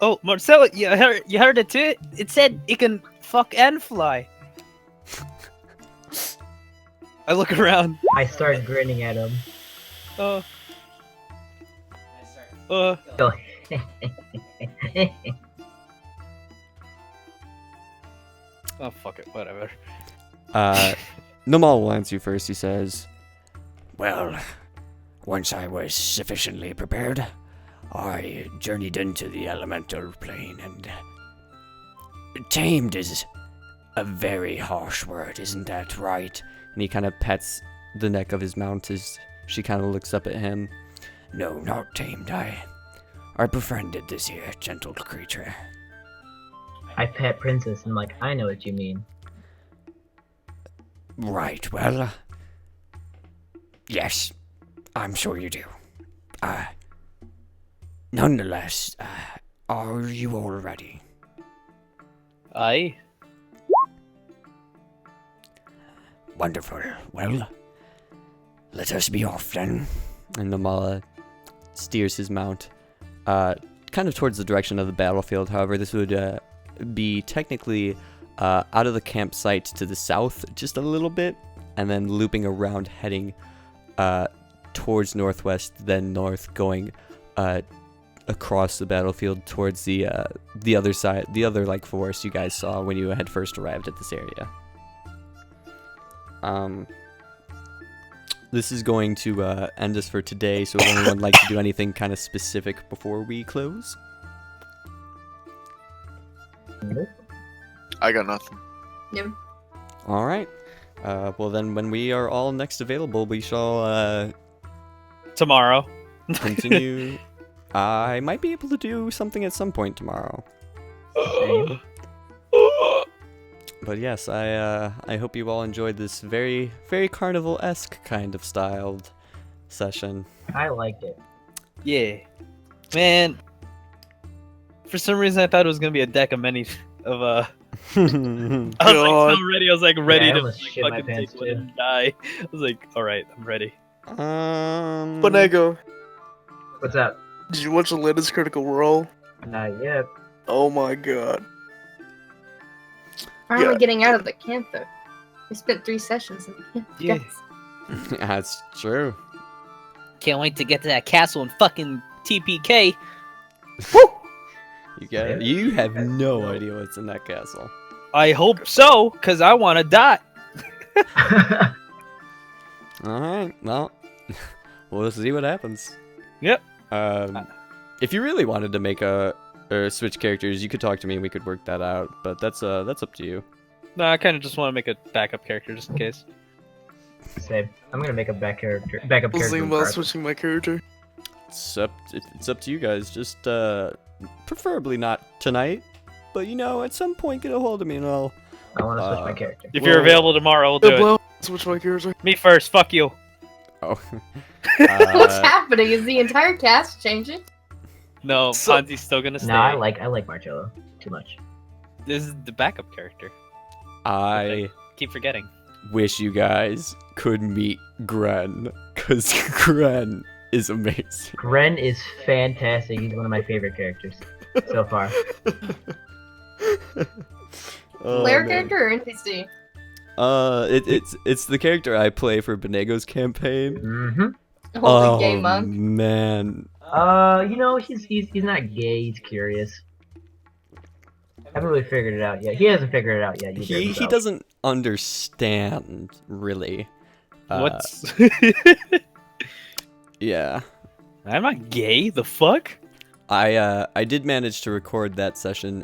A: Oh, Marcelo, you heard it too? It said it can fuck and fly. I look around.
C: I start grinning at him.
A: Uh,
C: Go.
A: oh fuck it, whatever.
B: Nomal will answer you first. He says,
H: Well, once I was sufficiently prepared, I journeyed into the elemental plane and... Tamed is a very harsh word, isn't that right?
B: and he kind of pets the neck of his mount as she kind of looks up at him.
H: No, not tamed. I befriended this here gentle creature.
C: I pet Princess and like, I know what you mean.
H: Right, well... yes, I'm sure you do. Nonetheless, are you all ready?
A: Aye.
H: Wonderful. Well, let us be off then.
B: And Nomala steers his mount kind of towards the direction of the battlefield. However, this would be technically out of the campsite to the south just a little bit, and then looping around, heading towards northwest, then north, going across the battlefield towards the other side, the other like forest you guys saw when you had first arrived at this area. This is going to end us for today, so would anyone like to do anything kind of specific before we close?
C: Nope.
G: I got nothing.
E: No.
B: All right. Well, then, when we are all next available, we shall
A: Tomorrow.
B: continue. I might be able to do something at some point tomorrow.
C: Same.
B: But yes, I hope you all enjoyed this very, very carnival-esque kind of styled session.
C: I liked it.
A: Yeah. Man. For some reason I thought it was gonna be a deck of many of I was like
F: God.
A: so ready. I was like ready
C: Yeah, I
A: to
C: almost
A: like,
C: shit my
A: fucking
C: pants,
A: take one
C: too.
A: and die. I was like, alright, I'm ready.
F: Bonego,
C: What's up?
F: did you watch the latest Critical Role?
C: Not yet.
F: Oh my god.
E: Finally
F: Yeah.
E: getting out of the camp though. We spent 3 sessions.
A: Yeah.
B: That's true.
A: Can't wait to get to that castle and fucking TPK.
B: You have no idea what's in that castle.
A: I hope so, cause I want to die.
B: All right, well, we'll see what happens.
A: Yep.
B: If you really wanted to make a switch characters, you could talk to me and we could work that out. But that's up to you.
A: No, I kind of just want to make a backup character just in case.
C: Same. I'm gonna make a backup
F: I was
C: character.
F: thinking about
C: regardless.
F: switching my character.
B: It's up to you guys. Just preferably not tonight, but at some point get a hold of me and I'll.
C: I want to switch my character.
A: If you're available tomorrow, we'll do
F: Yeah,
A: it.
F: well, switch my character.
A: Me first. Fuck you.
B: Oh.
E: What's happening? Is the entire cast changing?
A: No,
F: So-
A: Ponzi's still gonna stay.
C: No, I like Marcello too much.
A: This is the backup character.
B: I
A: Keep forgetting.
B: wish you guys could meet Gren, because Gren is amazing.
C: Gren is fantastic. He's one of my favorite characters so far.
B: Oh,
E: Player
B: man.
E: character or NPC?
B: It's the character I play for Benego's campaign.
C: Mm-hmm.
E: Holy gay monk.
B: Man,
C: He's not gay. He's curious. I haven't really figured it out yet. He hasn't figured it out yet. either,
B: he
C: so.
B: doesn't understand really.
A: What's?
B: Yeah.
A: I'm not gay. The fuck?
B: I did manage to record that session